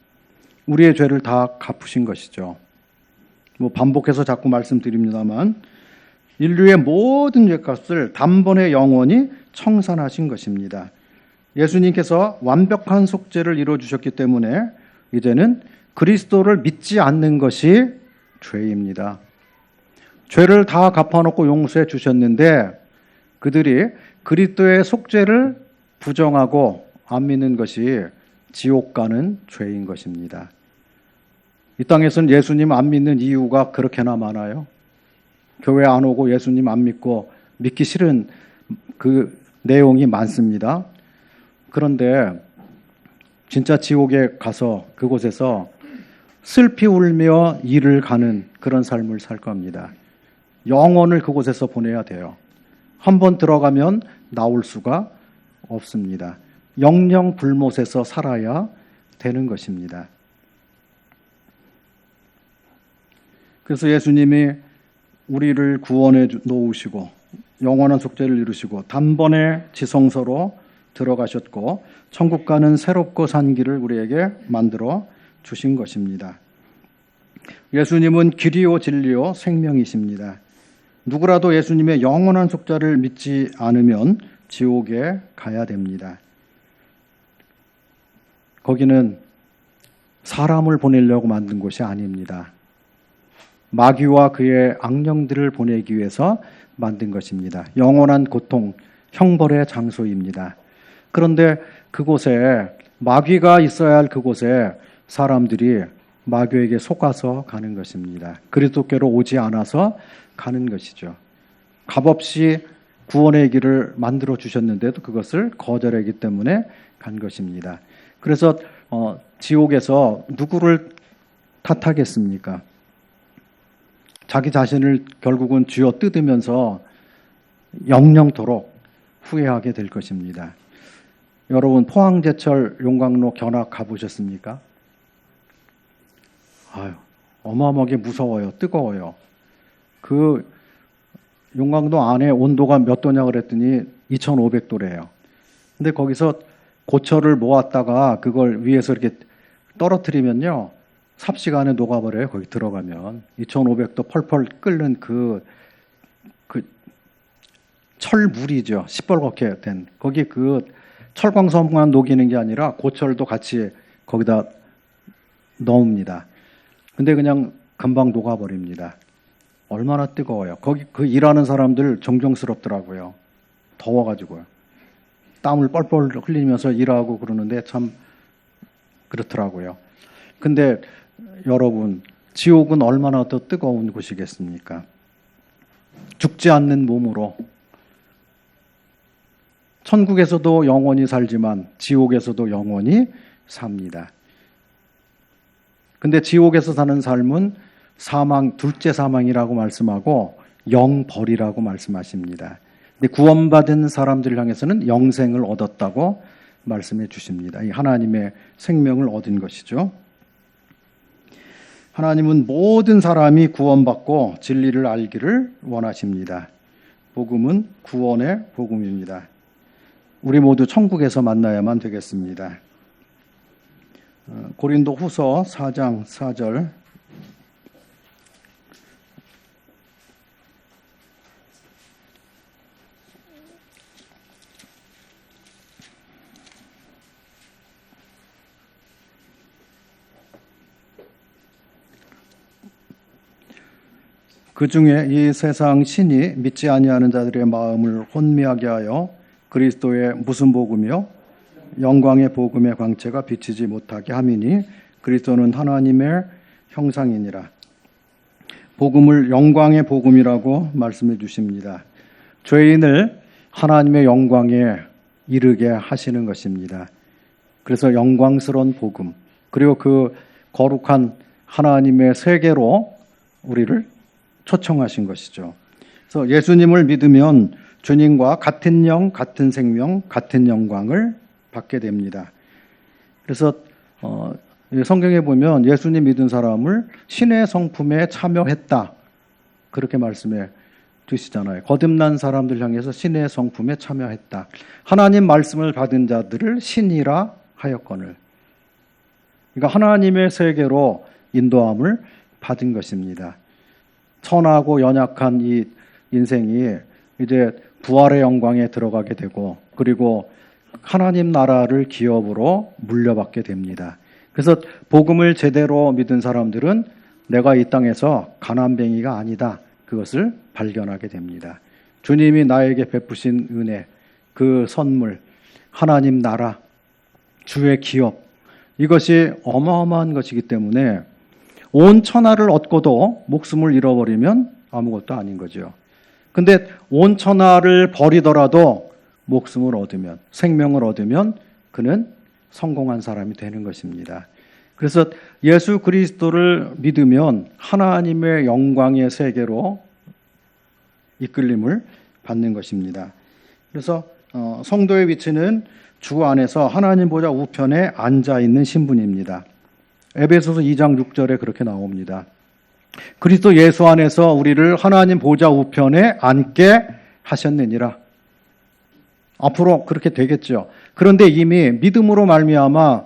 우리의 죄를 다 갚으신 것이죠. 반복해서 자꾸 말씀드립니다만 인류의 모든 죄값을 단번에 영원히 청산하신 것입니다. 예수님께서 완벽한 속죄를 이루어주셨기 때문에 이제는 그리스도를 믿지 않는 것이 죄입니다. 죄를 다 갚아놓고 용서해 주셨는데 그들이 그리스도의 속죄를 부정하고 안 믿는 것이 지옥 가는 죄인 것입니다. 이 땅에서는 예수님 안 믿는 이유가 그렇게나 많아요. 교회 안 오고 예수님 안 믿고 믿기 싫은 그 내용이 많습니다. 그런데 진짜 지옥에 가서 그곳에서 슬피 울며 이를 가는 그런 삶을 살 겁니다. 영원을 그곳에서 보내야 돼요. 한번 들어가면 나올 수가 없습니다. 영영 불못에서 살아야 되는 것입니다. 그래서 예수님이 우리를 구원해 놓으시고 영원한 속죄를 이루시고 단번에 지성소로 들어가셨고 천국 가는 새롭고 산 길을 우리에게 만들어 주신 것입니다. 예수님은 길이요 진리요 생명이십니다. 누구라도 예수님의 영원한 속죄를 믿지 않으면 지옥에 가야 됩니다. 거기는 사람을 보내려고 만든 곳이 아닙니다. 마귀와 그의 악령들을 보내기 위해서 만든 것입니다. 영원한 고통, 형벌의 장소입니다. 그런데 그곳에 마귀가 있어야 할 그곳에 사람들이 마귀에게 속아서 가는 것입니다. 그리스도께로 오지 않아서 가는 것이죠. 값없이 구원의 길을 만들어 주셨는데도 그것을 거절하기 때문에 간 것입니다. 그래서 지옥에서 누구를 탓하겠습니까? 자기 자신을 결국은 쥐어 뜯으면서 영영토록 후회하게 될 것입니다. 여러분, 포항제철 용광로 견학 가보셨습니까? 아유, 어마어마하게 무서워요. 뜨거워요. 그 용광로 안에 온도가 몇 도냐 그랬더니 2500도래요. 근데 거기서 고철을 모았다가 그걸 위에서 이렇게 떨어뜨리면요, 삽시간에 녹아버려요. 거기 들어가면 2500도 펄펄 끓는 그 철물이죠. 시뻘겋게 된 거기 그 철광석만 녹이는 게 아니라 고철도 같이 거기다 넣습니다. 근데 그냥 금방 녹아버립니다. 얼마나 뜨거워요. 거기 그 일하는 사람들 정정스럽더라고요. 더워가지고요. 땀을 뻘뻘 흘리면서 일하고 그러는데 참 그렇더라고요. 근데 여러분, 지옥은 얼마나 더 뜨거운 곳이겠습니까? 죽지 않는 몸으로 천국에서도 영원히 살지만 지옥에서도 영원히 삽니다. 근데 지옥에서 사는 삶은 사망, 둘째 사망이라고 말씀하고 영벌이라고 말씀하십니다. 근데 구원받은 사람들을 향해서는 영생을 얻었다고 말씀해 주십니다. 이 하나님의 생명을 얻은 것이죠. 하나님은 모든 사람이 구원받고 진리를 알기를 원하십니다. 복음은 구원의 복음입니다. 우리 모두 천국에서 만나야만 되겠습니다. 고린도 후서 4장 4절. 그 중에 이 세상 신이 믿지 아니하는 자들의 마음을 혼미하게 하여 그리스도의 무슨 복음이요? 영광의 복음의 광채가 비치지 못하게 함이니 그리스도는 하나님의 형상이니라. 복음을 영광의 복음이라고 말씀해 주십니다. 죄인을 하나님의 영광에 이르게 하시는 것입니다. 그래서 영광스러운 복음, 그리고 그 거룩한 하나님의 세계로 우리를 초청하신 것이죠. 그래서 예수님을 믿으면 주님과 같은 영, 같은 생명, 같은 영광을 받게 됩니다. 그래서 성경에 보면 예수님 믿은 사람을 신의 성품에 참여했다, 그렇게 말씀해 주시잖아요. 거듭난 사람들 향해서 신의 성품에 참여했다. 하나님 말씀을 받은 자들을 신이라 하였거늘. 그러니까 하나님의 세계로 인도함을 받은 것입니다. 천하고 연약한 이 인생이 이제 부활의 영광에 들어가게 되고, 그리고 하나님 나라를 기업으로 물려받게 됩니다. 그래서 복음을 제대로 믿은 사람들은 내가 이 땅에서 가난뱅이가 아니다, 그것을 발견하게 됩니다. 주님이 나에게 베푸신 은혜, 그 선물, 하나님 나라, 주의 기업, 이것이 어마어마한 것이기 때문에 온 천하를 얻고도 목숨을 잃어버리면 아무것도 아닌 거죠. 근데 온 천하를 버리더라도 목숨을 얻으면, 생명을 얻으면 그는 성공한 사람이 되는 것입니다. 그래서 예수 그리스도를 믿으면 하나님의 영광의 세계로 이끌림을 받는 것입니다. 그래서 성도의 위치는 주 안에서 하나님 보좌 우편에 앉아 있는 신분입니다. 에베소서 2장 6절에 그렇게 나옵니다. 그리스도 예수 안에서 우리를 하나님 보좌 우편에 앉게 하셨느니라. 앞으로 그렇게 되겠죠. 그런데 이미 믿음으로 말미암아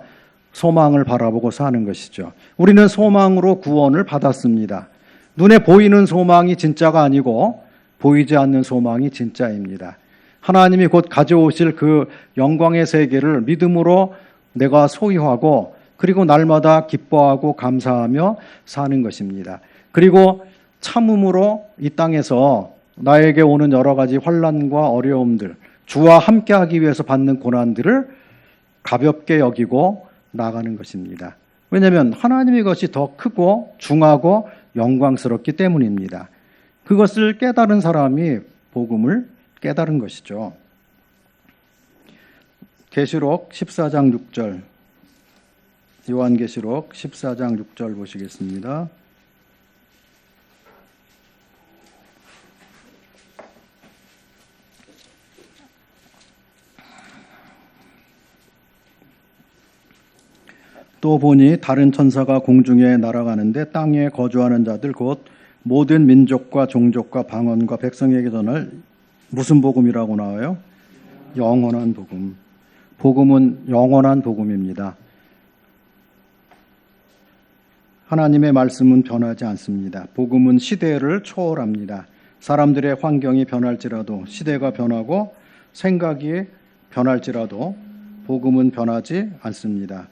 소망을 바라보고 사는 것이죠. 우리는 소망으로 구원을 받았습니다. 눈에 보이는 소망이 진짜가 아니고 보이지 않는 소망이 진짜입니다. 하나님이 곧 가져오실 그 영광의 세계를 믿음으로 내가 소유하고, 그리고 날마다 기뻐하고 감사하며 사는 것입니다. 그리고 참음으로 이 땅에서 나에게 오는 여러 가지 환난과 어려움들, 주와 함께하기 위해서 받는 고난들을 가볍게 여기고 나가는 것입니다. 왜냐하면 하나님의 것이 더 크고 중하고 영광스럽기 때문입니다. 그것을 깨달은 사람이 복음을 깨달은 것이죠. 계시록 14장 6절 요한계시록 14장 6절 보시겠습니다. 또 보니 다른 천사가 공중에 날아가는데 땅에 거주하는 자들 곧 모든 민족과 종족과 방언과 백성에게 전할 무슨 복음이라고 나와요? 영원한 복음. 복음은 영원한 복음입니다. 하나님의 말씀은 변하지 않습니다. 복음은 시대를 초월합니다. 사람들의 환경이 변할지라도, 시대가 변하고 생각이 변할지라도 복음은 변하지 않습니다.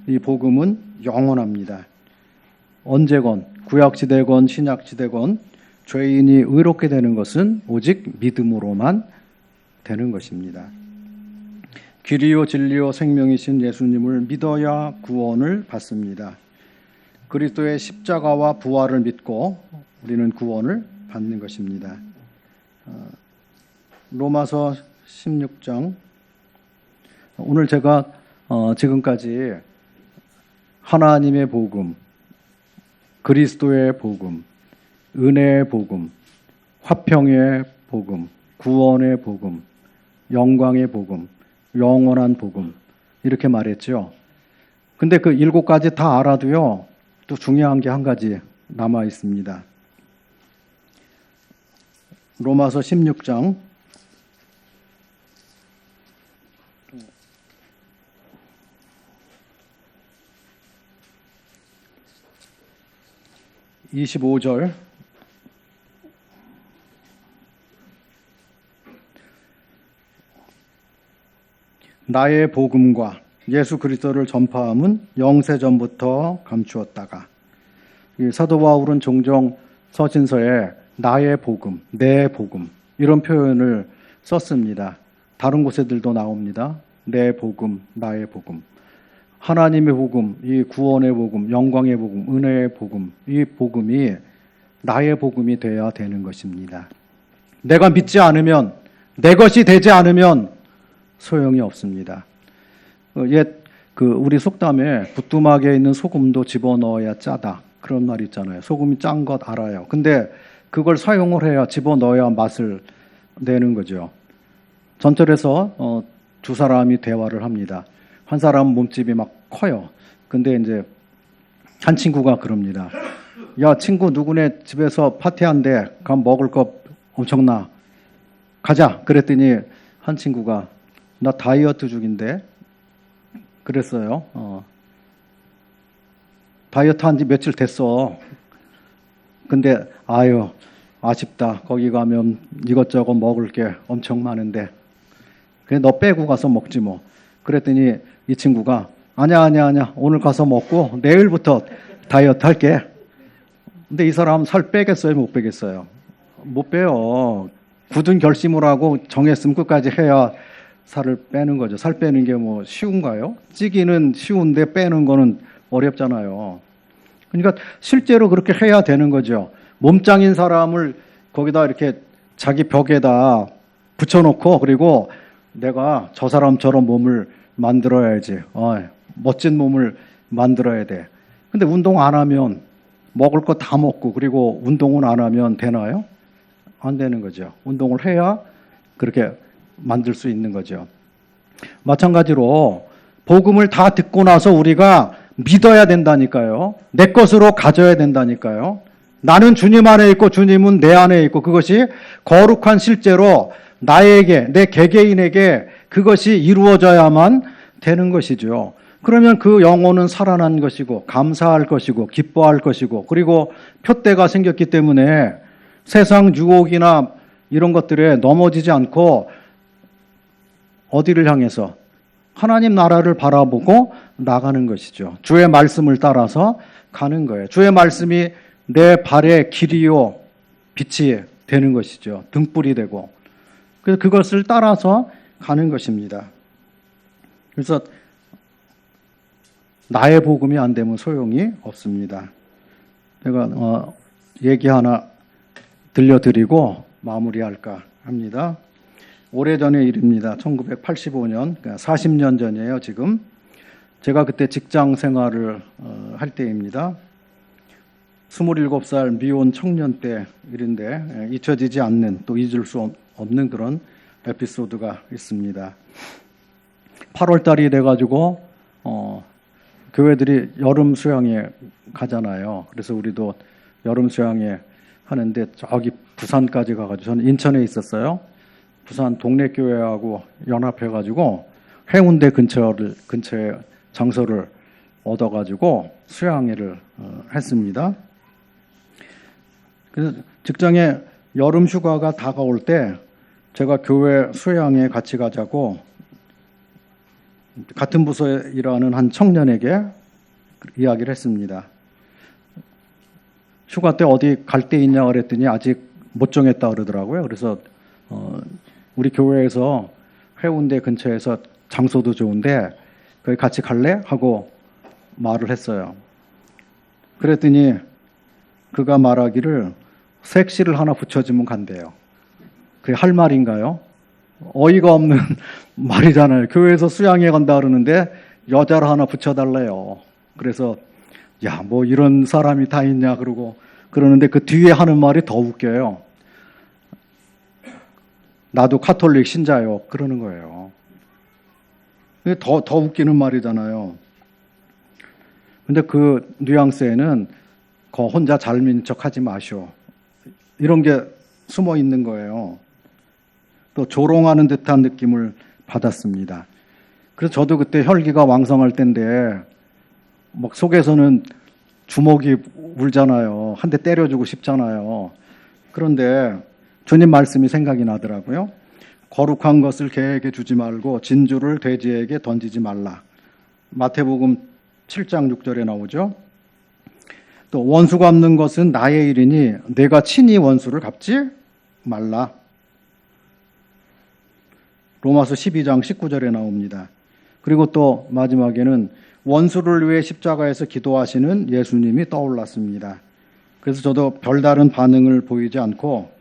이 복음은 영원합니다. 언제건, 구약시대건 신약시대건 죄인이 의롭게 되는 것은 오직 믿음으로만 되는 것입니다. 길이요 진리요 생명이신 예수님을 믿어야 구원을 받습니다. 그리스도의 십자가와 부활을 믿고 우리는 구원을 받는 것입니다. 로마서 16장. 오늘 제가 지금까지 하나님의 복음, 그리스도의 복음, 은혜의 복음, 화평의 복음, 구원의 복음, 영광의 복음, 영원한 복음 이렇게 말했죠. 근데 그 7가지 다 알아도요, 또 중요한 게 한 가지 남아 있습니다. 로마서 16장 25절. 나의 복음과 예수 그리스도를 전파함은 영세전부터 감추었다가. 사도 바울은 종종 서신서에 나의 복음, 내 복음 이런 표현을 썼습니다. 다른 곳에들도 나옵니다. 내 복음, 나의 복음. 하나님의 복음, 이 구원의 복음, 영광의 복음, 은혜의 복음, 이 복음이 나의 복음이 되어야 되는 것입니다. 내가 믿지 않으면, 내 것이 되지 않으면 소용이 없습니다. 우리 속담에 부뚜막에 있는 소금도 집어넣어야 짜다. 그런 말 있잖아요. 소금이 짠 것 알아요. 근데 그걸 사용을 해야 집어넣어야 맛을 내는 거죠. 전철에서 두 사람이 대화를 합니다. 한 사람은 몸집이 막 커요. 근데 이제 한 친구가 그럽니다. 야, 친구 누구네 집에서 파티한대. 가면 먹을 거 엄청나. 가자. 그랬더니 한 친구가 나 다이어트 중인데 그랬어요. 다이어트 한 지 며칠 됐어. 근데 아유 아쉽다. 거기 가면 이것저것 먹을 게 엄청 많은데 그래 너 빼고 가서 먹지 뭐. 그랬더니 이 친구가 아니야 오늘 가서 먹고 내일부터 다이어트 할게. 근데 이 사람 살 빼겠어요 못 빼겠어요? 못 빼요. 굳은 결심을 하고 정했으면 끝까지 해야 살을 빼는 거죠. 살 빼는 게 뭐 쉬운가요? 찌기는 쉬운데 빼는 거는 어렵잖아요. 그러니까 실제로 그렇게 해야 되는 거죠. 몸짱인 사람을 거기다 이렇게 자기 벽에다 붙여놓고 그리고 내가 저 사람처럼 몸을 만들어야지. 멋진 몸을 만들어야 돼. 근데 운동 안 하면 먹을 거 다 먹고 그리고 운동은 안 하면 되나요? 안 되는 거죠. 운동을 해야 그렇게 만들 수 있는 거죠. 마찬가지로 복음을 다 듣고 나서 우리가 믿어야 된다니까요. 내 것으로 가져야 된다니까요. 나는 주님 안에 있고 주님은 내 안에 있고 그것이 거룩한 실제로 나에게 내 개개인에게 그것이 이루어져야만 되는 것이죠. 그러면 그 영혼은 살아난 것이고 감사할 것이고 기뻐할 것이고 그리고 표대가 생겼기 때문에 세상 유혹이나 이런 것들에 넘어지지 않고 어디를 향해서 하나님 나라를 바라보고 나가는 것이죠. 주의 말씀을 따라서 가는 거예요. 주의 말씀이 내 발의 길이요 빛이 되는 것이죠. 등불이 되고 그래서 그것을 따라서 가는 것입니다. 그래서 나의 복음이 안 되면 소용이 없습니다. 제가 얘기 하나 들려드리고 마무리할까 합니다. 오래전의 일입니다. 1985년, 그러니까 40년 전이에요. 지금 제가 그때 직장 생활을 할 때입니다. 27살 미혼 청년 때 일인데 잊혀지지 않는, 또 잊을 수 없는 그런 에피소드가 있습니다. 8월 달이 돼가지고 교회들이 여름 수양에 가잖아요. 그래서 우리도 여름 수양에 하는데 저기 부산까지 가가지고, 저는 인천에 있었어요. 부산 동네 교회하고 연합해가지고 해운대 근처에 장소를 얻어가지고 수양회를 했습니다. 그래서 직장에 여름 휴가가 다가올 때 제가 교회 수양회 같이 가자고 같은 부서에 일하는 한 청년에게 이야기를 했습니다. 휴가 때 어디 갈 데 있냐 그랬더니 아직 못 정했다 그러더라고요. 그래서 우리 교회에서 해운대 근처에서 장소도 좋은데 거기 같이 갈래? 하고 말을 했어요. 그랬더니 그가 말하기를 색시를 하나 붙여주면 간대요. 그게 할 말인가요? 어이가 없는 말이잖아요. 교회에서 수양회 간다 그러는데 여자를 하나 붙여달래요. 그래서 야, 뭐 이런 사람이 다 있냐 그러는데 그 뒤에 하는 말이 더 웃겨요. 나도 카톨릭 신자요. 그러는 거예요. 더 웃기는 말이잖아요. 근데 그 뉘앙스에는 거 혼자 잘 믿는 척 하지 마시오. 이런 게 숨어 있는 거예요. 또 조롱하는 듯한 느낌을 받았습니다. 그래서 저도 그때 혈기가 왕성할 때인데 막 속에서는 주먹이 울잖아요. 한 대 때려주고 싶잖아요. 그런데 주님 말씀이 생각이 나더라고요. 거룩한 것을 개에게 주지 말고 진주를 돼지에게 던지지 말라. 마태복음 7장 6절에 나오죠. 또 원수 갚는 것은 나의 일이니 내가 친히 원수를 갚지 말라. 로마서 12장 19절에 나옵니다. 그리고 또 마지막에는 원수를 위해 십자가에서 기도하시는 예수님이 떠올랐습니다. 그래서 저도 별다른 반응을 보이지 않고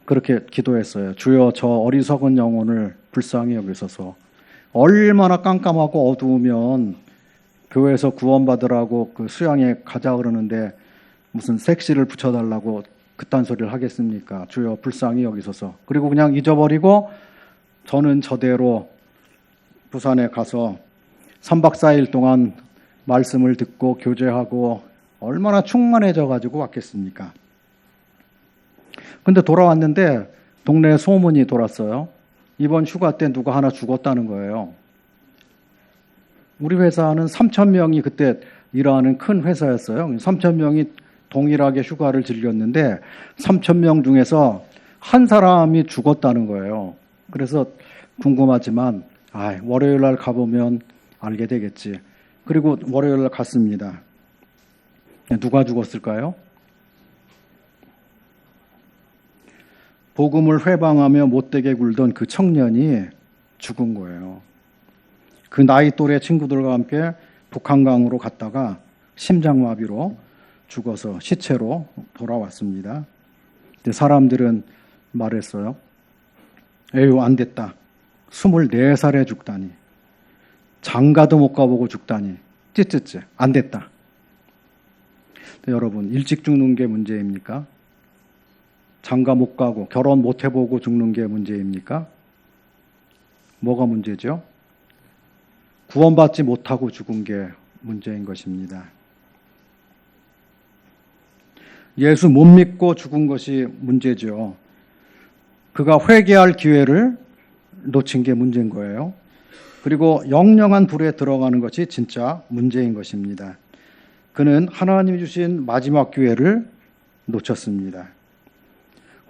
그렇게 기도했어요. 주여, 저 어리석은 영혼을 불쌍히 여기소서. 얼마나 깜깜하고 어두우면 교회에서 구원받으라고 그 수양에 가자 그러는데 무슨 색시를 붙여달라고 그딴 소리를 하겠습니까? 주여 불쌍히 여기소서. 그리고 그냥 잊어버리고 저는 저대로 부산에 가서 3박 4일 동안 말씀을 듣고 교제하고 얼마나 충만해져 가지고 왔겠습니까? 근데 돌아왔는데 동네에 소문이 돌았어요. 이번 휴가 때 누가 하나 죽었다는 거예요. 우리 회사는 3,000명이 그때 일하는 큰 회사였어요. 3,000명이 동일하게 휴가를 즐겼는데 3,000명 중에서 한 사람이 죽었다는 거예요. 그래서 궁금하지만 월요일 날 가보면 알게 되겠지. 그리고 월요일 날 갔습니다. 누가 죽었을까요? 복음을 회방하며 못되게 굴던 그 청년이 죽은 거예요. 그 나이 또래 친구들과 함께 북한강으로 갔다가 심장마비로 죽어서 시체로 돌아왔습니다. 사람들은 말했어요. 에휴, 안 됐다. 24살에 죽다니. 장가도 못 가보고 죽다니. 찌찌찌. 안 됐다. 여러분, 일찍 죽는 게 문제입니까? 장가 못 가고 결혼 못 해보고 죽는 게 문제입니까? 뭐가 문제죠? 구원받지 못하고 죽은 게 문제인 것입니다. 예수 못 믿고 죽은 것이 문제죠. 그가 회개할 기회를 놓친 게 문제인 거예요. 그리고 영영한 불에 들어가는 것이 진짜 문제인 것입니다. 그는 하나님이 주신 마지막 기회를 놓쳤습니다.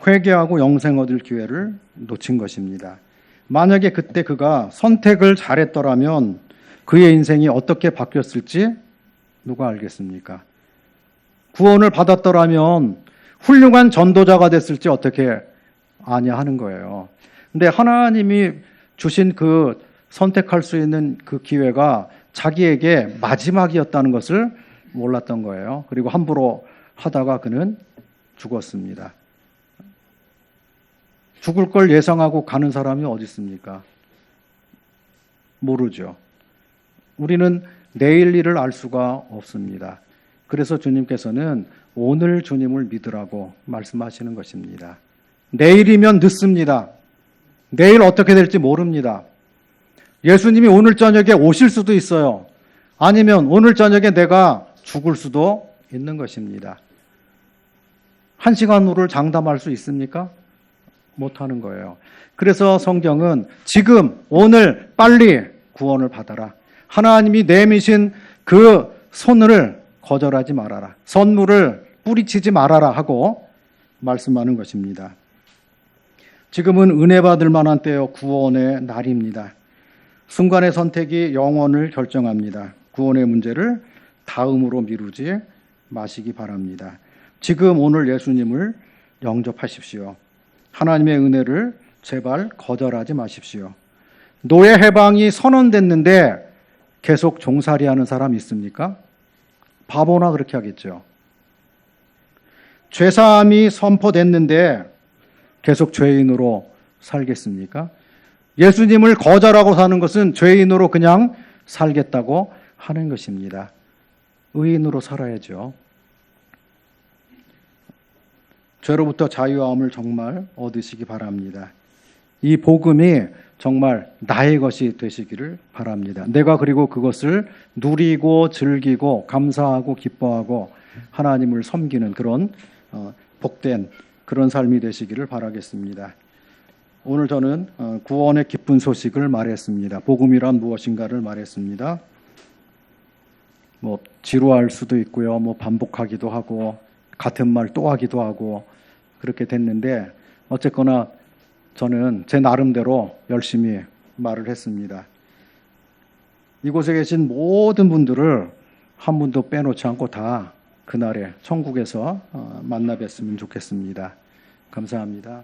회개하고 영생 얻을 기회를 놓친 것입니다. 만약에 그때 그가 선택을 잘했더라면 그의 인생이 어떻게 바뀌었을지 누가 알겠습니까? 구원을 받았더라면 훌륭한 전도자가 됐을지 어떻게 아냐 하는 거예요. 근데 하나님이 주신 그 선택할 수 있는 그 기회가 자기에게 마지막이었다는 것을 몰랐던 거예요. 그리고 함부로 하다가 그는 죽었습니다. 죽을 걸 예상하고 가는 사람이 어디 있습니까? 모르죠. 우리는 내일 일을 알 수가 없습니다. 그래서 주님께서는 오늘 주님을 믿으라고 말씀하시는 것입니다. 내일이면 늦습니다. 내일 어떻게 될지 모릅니다. 예수님이 오늘 저녁에 오실 수도 있어요. 아니면 오늘 저녁에 내가 죽을 수도 있는 것입니다. 1시간 후를 장담할 수 있습니까? 못하는 거예요. 그래서 성경은 지금, 오늘, 빨리 구원을 받아라. 하나님이 내미신 그 손을 거절하지 말아라. 선물을 뿌리치지 말아라 하고 말씀하는 것입니다. 지금은 은혜 받을 만한 때요, 구원의 날입니다. 순간의 선택이 영원을 결정합니다. 구원의 문제를 다음으로 미루지 마시기 바랍니다. 지금 오늘 예수님을 영접하십시오. 하나님의 은혜를 제발 거절하지 마십시오. 노예 해방이 선언됐는데 계속 종살이하는 사람 있습니까? 바보나 그렇게 하겠죠. 죄사함이 선포됐는데 계속 죄인으로 살겠습니까? 예수님을 거절하고 사는 것은 죄인으로 그냥 살겠다고 하는 것입니다. 의인으로 살아야죠. 죄로부터 자유함을 정말 얻으시기 바랍니다. 이 복음이 정말 나의 것이 되시기를 바랍니다. 내가 그리고 그것을 누리고 즐기고 감사하고 기뻐하고 하나님을 섬기는 그런 복된 그런 삶이 되시기를 바라겠습니다. 오늘 저는 구원의 기쁜 소식을 말했습니다. 복음이란 무엇인가를 말했습니다. 지루할 수도 있고요. 반복하기도 하고 같은 말 또 하기도 하고 그렇게 됐는데 어쨌거나 저는 제 나름대로 열심히 말을 했습니다. 이곳에 계신 모든 분들을 한 분도 빼놓지 않고 다 그날에 천국에서 만나 뵀으면 좋겠습니다. 감사합니다.